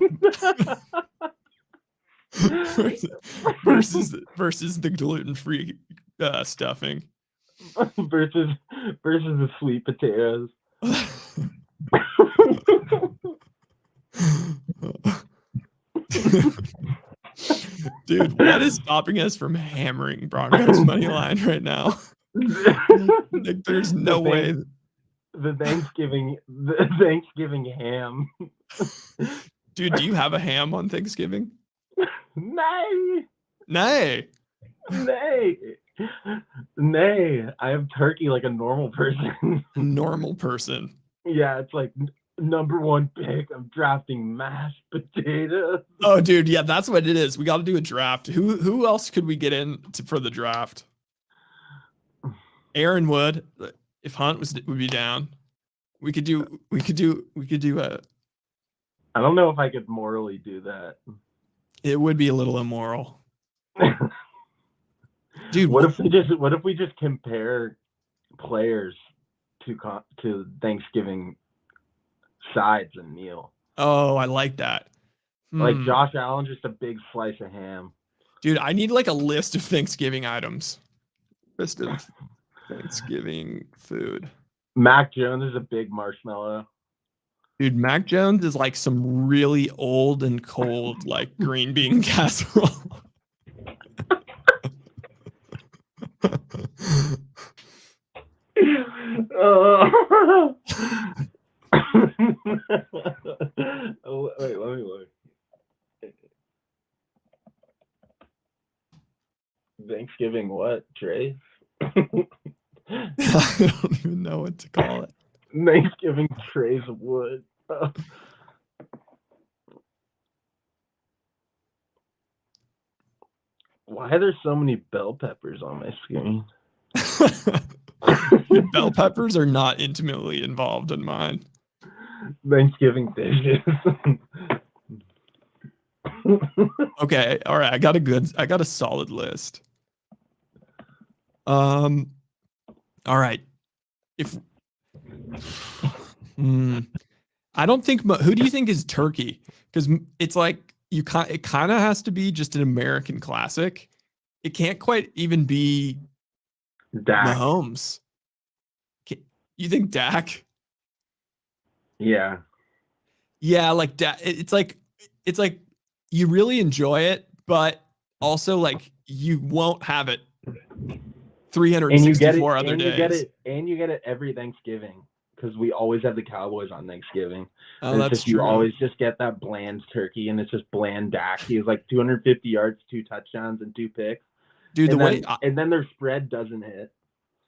Speaker 1: versus the gluten-free stuffing.
Speaker 2: versus the sweet potatoes.
Speaker 1: Dude, what is stopping us from hammering Broncos money line right now? Like, there's no way.
Speaker 2: The Thanksgiving ham.
Speaker 1: Dude, do you have a ham on Thanksgiving?
Speaker 2: Nay.
Speaker 1: Nay.
Speaker 2: I have turkey like a normal person.
Speaker 1: Normal person.
Speaker 2: Yeah, it's like number one pick. I'm drafting mashed potatoes.
Speaker 1: Oh, dude, yeah, that's what it is. We got to do a draft. Who else could we get in for the draft? Aaron would, if Hunt would be down. We could do a.
Speaker 2: I don't know if I could morally do that.
Speaker 1: It would be a little immoral. Dude,
Speaker 2: what if we just compare players to Thanksgiving sides and meal?
Speaker 1: Oh, I like that.
Speaker 2: Like Josh Allen, just a big slice of ham.
Speaker 1: Dude, I need like a list of Thanksgiving items. List of Thanksgiving food.
Speaker 2: Mac Jones is a big marshmallow.
Speaker 1: Dude, Mac Jones is like some really old and cold, like green bean casserole.
Speaker 2: Oh, wait, let me look. Thanksgiving what, Trey?
Speaker 1: I don't even know what to call it.
Speaker 2: Thanksgiving trays of wood. Why are there so many bell peppers on my screen?
Speaker 1: Bell peppers are not intimately involved in mine.
Speaker 2: Thanksgiving dishes.
Speaker 1: Okay, all right. I got a solid list. All right. I don't think. Who do you think is turkey? Because it's like it kind of has to be just an American classic. It can't quite even be
Speaker 2: Dak.
Speaker 1: Mahomes. You think Dak?
Speaker 2: Yeah.
Speaker 1: Yeah, like Dak. It's like you really enjoy it, but also like you won't have it 364 other days.
Speaker 2: You get it every Thanksgiving because we always have the Cowboys on Thanksgiving.
Speaker 1: Oh, that's true.
Speaker 2: You always just get that bland turkey, and it's just bland Dak. He has like 250 yards, 2 touchdowns, and 2 picks.
Speaker 1: Dude,
Speaker 2: and then their spread doesn't hit.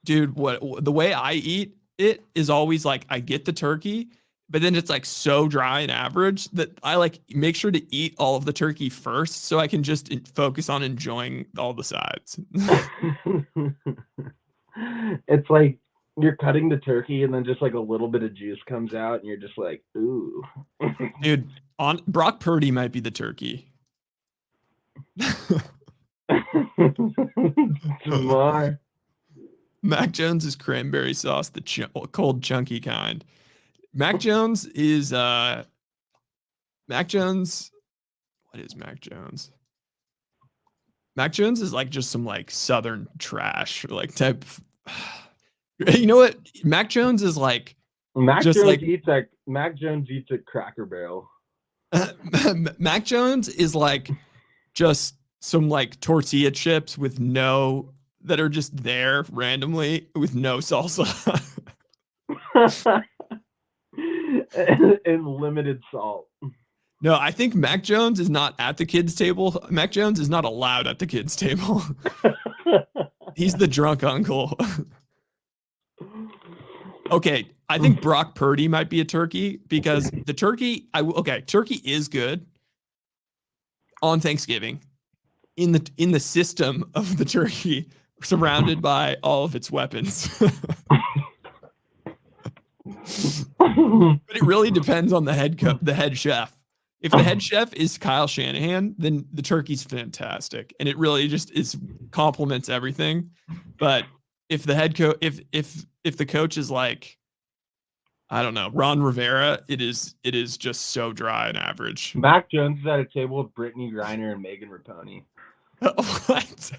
Speaker 1: Dude, the way I eat it is always like I get the turkey, but then it's like so dry and average that I like make sure to eat all of the turkey first so I can just focus on enjoying all the sides.
Speaker 2: It's like you're cutting the turkey and then just like a little bit of juice comes out and you're just like, ooh.
Speaker 1: Dude, Brock Purdy might be the turkey.
Speaker 2: Smart.
Speaker 1: Mac Jones is cranberry sauce, the cold chunky kind. Mac Jones is Mac Jones. What is Mac Jones? Mac Jones is like just some like Southern trash, like type. You know what? Mac Jones is like.
Speaker 2: Mac Jones eats a Cracker Barrel.
Speaker 1: Mac Jones is like just some like tortilla chips that are just there randomly with no salsa.
Speaker 2: And limited salt.
Speaker 1: No, I think Mac Jones is not at the kids' table. Mac Jones is not allowed at the kids' table. He's the drunk uncle. Okay, I think Brock Purdy might be a turkey because the turkey. Turkey is good on Thanksgiving in the system of the turkey, surrounded by all of its weapons. But it really depends on the head chef. If the head chef is Kyle Shanahan, then the turkey's fantastic, and it really just complements everything. But if the head coach, if the coach is like, I don't know, Ron Rivera, it is just so dry and average.
Speaker 2: Mac Jones is at a table with Brittany Griner and Megan Rapinoe.
Speaker 1: What?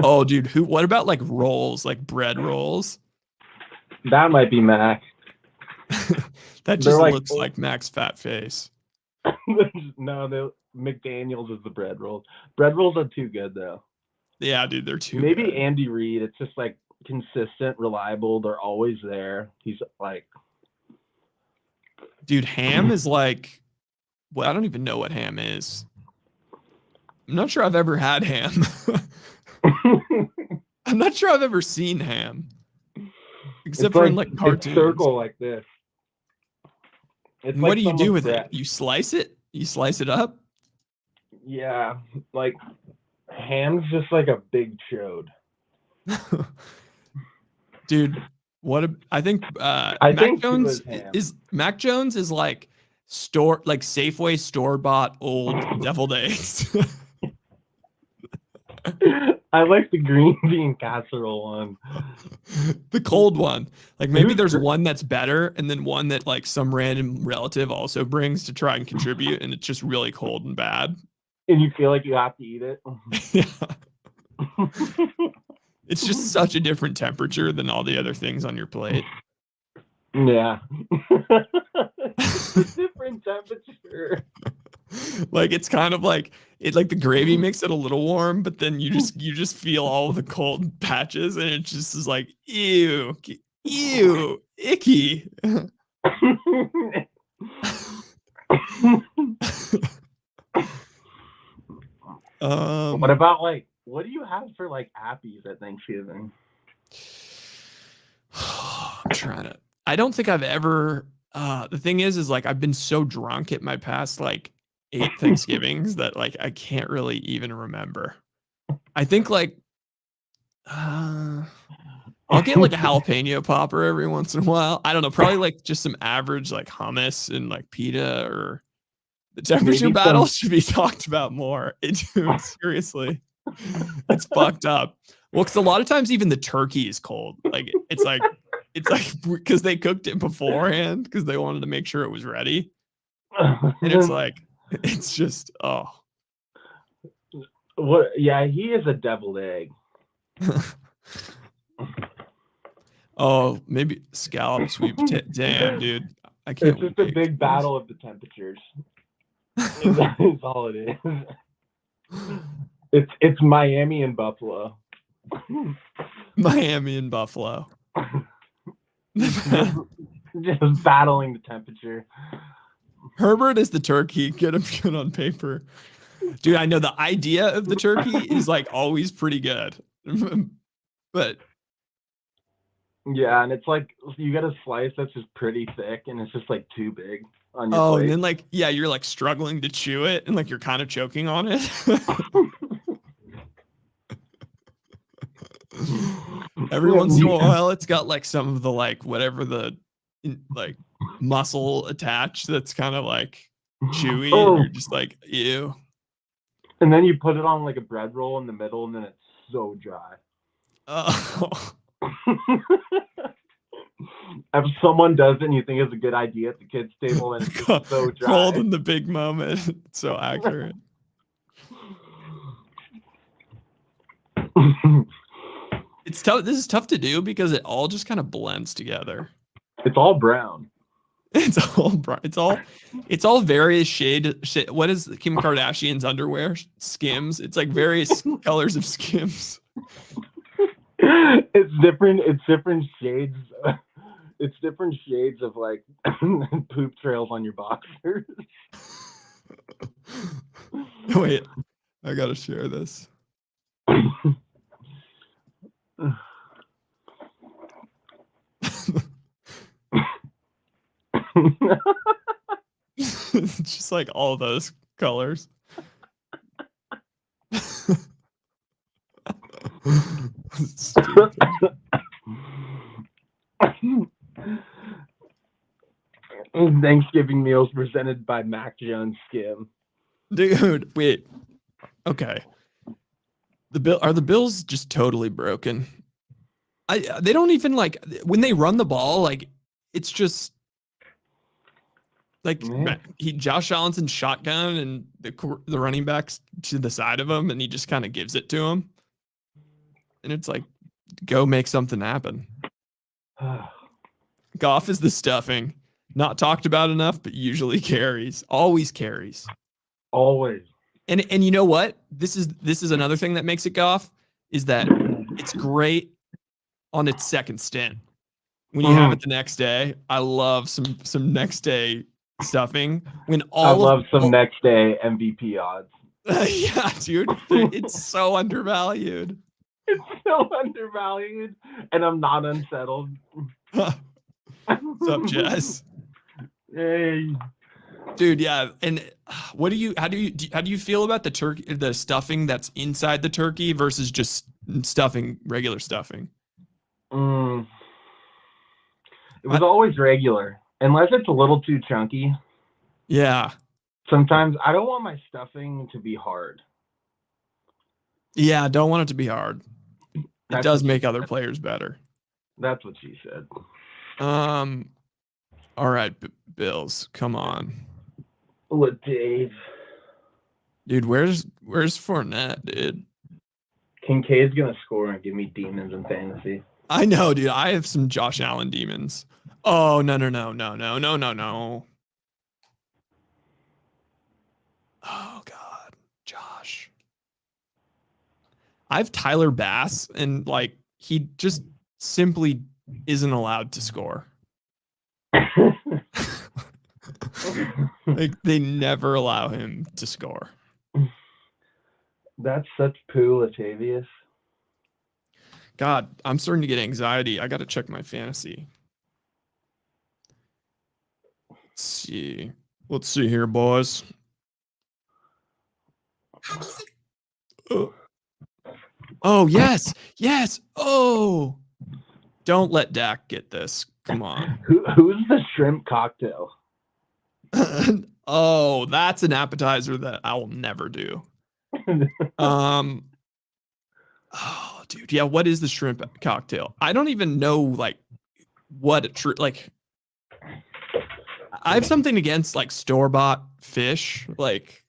Speaker 1: Oh, dude, what about like rolls, like bread rolls?
Speaker 2: That might be Mac.
Speaker 1: That just looks like Mac's fat face.
Speaker 2: No, McDaniel's is the bread rolls. Bread rolls are too good though.
Speaker 1: Yeah, dude, they're too
Speaker 2: Maybe
Speaker 1: good.
Speaker 2: Andy Reid. It's just like consistent, reliable. They're always there. He's like,
Speaker 1: dude, ham is like, well, I don't even know what ham is. I'm not sure I've ever had ham. I'm not sure I've ever seen ham, except for in like cartoons.
Speaker 2: It's circle like this.
Speaker 1: It's like what do you do with it? You slice it? You slice it up?
Speaker 2: Yeah, like ham's just like a big chode.
Speaker 1: Dude, I think Mac Jones is like Safeway store-bought old deviled eggs.
Speaker 2: I like the green bean casserole one.
Speaker 1: The cold one. Like maybe there's one that's better and then one that like some random relative also brings to try and contribute and it's just really cold and bad.
Speaker 2: And you feel like you have to eat it.
Speaker 1: Yeah. It's just such a different temperature than all the other things on your plate.
Speaker 2: Yeah. It's a different temperature.
Speaker 1: Like it's kind of like the gravy makes it a little warm, but then you just feel all of the cold patches and it just is like ew, icky.
Speaker 2: What about what do you have for like appies at Thanksgiving?
Speaker 1: I'm trying to. I don't think I've ever. The thing is like I've been so drunk at my past like 8 Thanksgivings that like I can't really even remember. I think like I'll get like a jalapeno popper every once in a while. I don't know, probably like just some average like hummus and like pita or the temperature battle should be talked about more. Dude, seriously. It's fucked up. Well, because a lot of times even the turkey is cold. Like it's like because they cooked it beforehand because they wanted to make sure it was ready. And it's like it's just
Speaker 2: What? Yeah, he is a deviled egg.
Speaker 3: Oh, maybe scallop sweet potato. Damn, dude. I can't.
Speaker 2: It's just a big battle of the temperatures. That is all it is. It's Miami and Buffalo.
Speaker 3: Miami and Buffalo.
Speaker 2: Just battling the temperature.
Speaker 3: Herbert is the turkey. Get him good on paper. Dude, I know the idea of the turkey is like always pretty good. But
Speaker 2: yeah, and it's like you get a slice that's just pretty thick and it's just like too big on your plate.
Speaker 3: And then like you're like struggling to chew it and like you're kind of choking on it. Every once in a while it's got like some of the like whatever the like muscle attached that's kind of like chewy and you're just like ew.
Speaker 2: And then you put it on like a bread roll in the middle and then it's so dry. If someone does it and you think it's a good idea at the kids' table and it's so dry.
Speaker 3: Cold in the big moment. It's so accurate. It's tough. This is tough to do because it all just kind of blends together.
Speaker 2: It's all brown.
Speaker 3: It's all brown. It's all various shade. What is Kim Kardashian's underwear? Skims. It's like various colors of Skims.
Speaker 2: It's different shades. It's different shades of like poop trails on your boxers.
Speaker 3: Wait, I gotta share this. It's just like all those colors.
Speaker 2: Thanksgiving meals presented by Mac Jones Skim.
Speaker 3: Dude, wait. Okay. Are the Bills just totally broken? They don't even like when they run the ball, like it's just like Josh Allen's in shotgun and the running backs to the side of him and he just kind of gives it to him. And it's like, go make something happen. Goff is the stuffing. Not talked about enough, but usually carries. Always carries.
Speaker 2: Always.
Speaker 3: And you know what? This is another thing that makes it Goff is that it's great on its second stint. When you have it the next day, I love some next day stuffing. When
Speaker 2: I love some next day MVP odds.
Speaker 3: Yeah, dude, it's so undervalued.
Speaker 2: It's so undervalued, and I'm not unsettled.
Speaker 3: What's up, Jess?
Speaker 2: Hey,
Speaker 3: dude. Yeah, and how do you feel about the stuffing that's inside the turkey versus just stuffing, regular stuffing?
Speaker 2: It was always regular, unless it's a little too chunky.
Speaker 3: Yeah.
Speaker 2: Sometimes I don't want my stuffing to be hard.
Speaker 3: Yeah, I don't want it to be hard. It does make other players better.
Speaker 2: That's what she said.
Speaker 3: All right, Bills, come on.
Speaker 2: Look, Dave.
Speaker 3: Dude, where's Fournette, dude?
Speaker 2: Kincaid's gonna score and give me demons in fantasy.
Speaker 3: I know, dude. I have some Josh Allen demons. Oh, no. Oh, God. Josh. I have Tyler Bass, and, like, he just simply isn't allowed to score. Like, they never allow him to score.
Speaker 2: That's such poo, Latavius.
Speaker 3: God, I'm starting to get anxiety. I got to check my fantasy. Let's see here, boys. Oh, yes. Oh, don't let Dak get this. Come on.
Speaker 2: Who's the shrimp cocktail?
Speaker 3: Oh, that's an appetizer that I will never do. Oh, dude. Yeah, what is the shrimp cocktail? I don't even know, like, what like, I have something against, like, store-bought fish, like,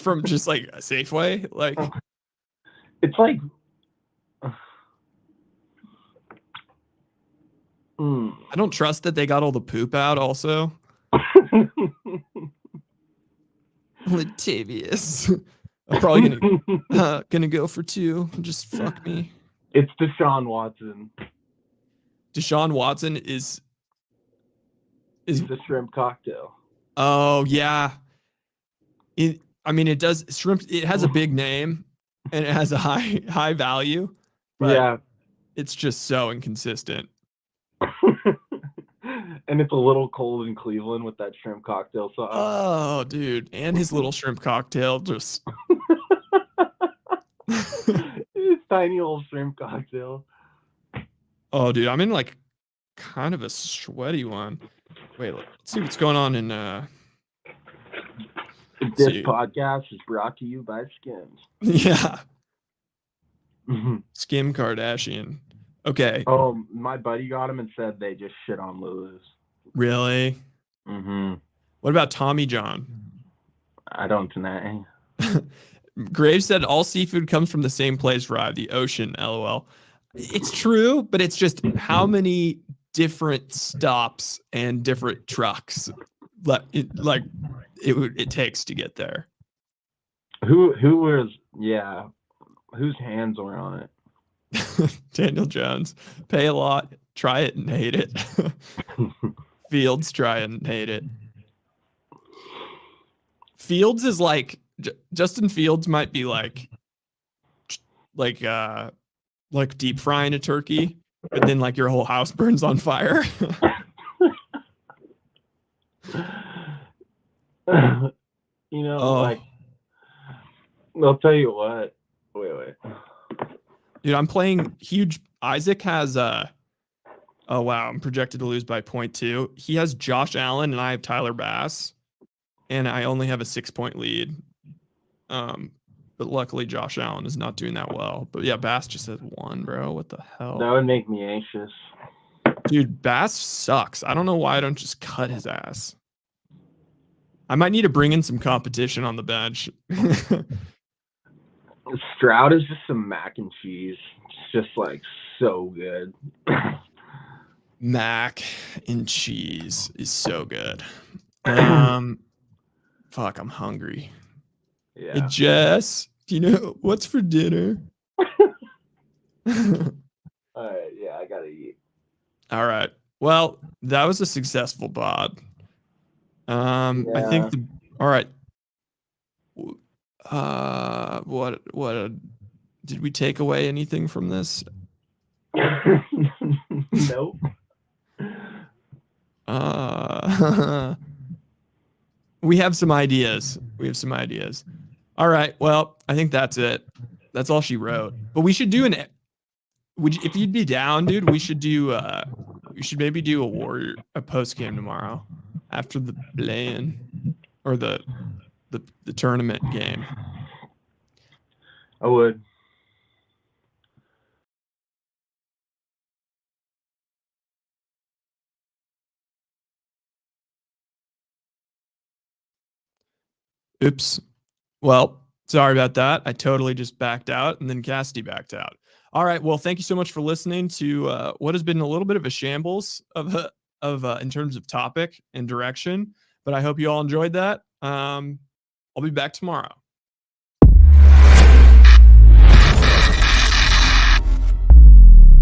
Speaker 3: from just, like, a Safeway. Like,
Speaker 2: it's like,
Speaker 3: I don't trust that they got all the poop out also. Latavius. I'm probably gonna go for 2. Just fuck me.
Speaker 2: It's Deshaun Watson.
Speaker 3: Deshaun Watson is
Speaker 2: the shrimp cocktail.
Speaker 3: Oh yeah. It does shrimp. It has a big name and it has a high value. But
Speaker 2: yeah.
Speaker 3: It's just so inconsistent.
Speaker 2: And it's a little cold in Cleveland with that shrimp cocktail sauce.
Speaker 3: Oh, dude. And his little shrimp cocktail just
Speaker 2: His tiny little shrimp cocktail.
Speaker 3: Oh, dude, I'm in like kind of a sweaty one. Wait, let's see what's going on in
Speaker 2: This podcast is brought to you by Skims.
Speaker 3: Yeah. Skim Kardashian. Okay.
Speaker 2: Oh, my buddy got him and said they just shit on Lulu's.
Speaker 3: Really?
Speaker 2: Mm-hmm.
Speaker 3: What about Tommy John?
Speaker 2: I don't know.
Speaker 3: Graves said all seafood comes from the same place, Rye, the ocean, LOL. It's true, but it's just how many different stops and different trucks it takes to get there.
Speaker 2: Who was, yeah, whose hands were on it?
Speaker 3: Daniel Jones. Pay a lot, try it and hate it. Fields, try it and hate it. Fields is like Justin Fields might be like deep frying a turkey, but then like your whole house burns on fire.
Speaker 2: Like, I'll tell you what. Wait.
Speaker 3: Dude, I'm playing huge. Isaac has oh wow, I'm projected to lose by 0.2. He has Josh Allen and I have Tyler Bass, and I only have a 6-point lead. But luckily Josh Allen is not doing that well. But yeah, Bass just has 1, bro. What the hell?
Speaker 2: That would make me anxious.
Speaker 3: Dude, Bass sucks. I don't know why I don't just cut his ass. I might need to bring in some competition on the bench.
Speaker 2: Stroud is just some mac and cheese. It's just like so good.
Speaker 3: Mac and cheese is so good. Fuck, I'm hungry.
Speaker 2: Yeah.
Speaker 3: Hey, Jess, do you know what's for dinner?
Speaker 2: All right. Yeah, I gotta eat.
Speaker 3: All right. Well, that was a successful pod. I think all right. What did we take away anything from this?
Speaker 2: Nope.
Speaker 3: We have some ideas. All right. Well, I think that's it. That's all she wrote. But we should do if you'd be down, dude, we should maybe do a post game tomorrow after the play-in or the tournament game.
Speaker 2: I would.
Speaker 3: Oops. Well, sorry about that. I totally just backed out, and then Cassidy backed out. All right. Well, thank you so much for listening to what has been a little bit of a shambles of in terms of topic and direction, but I hope you all enjoyed that. I'll be back tomorrow.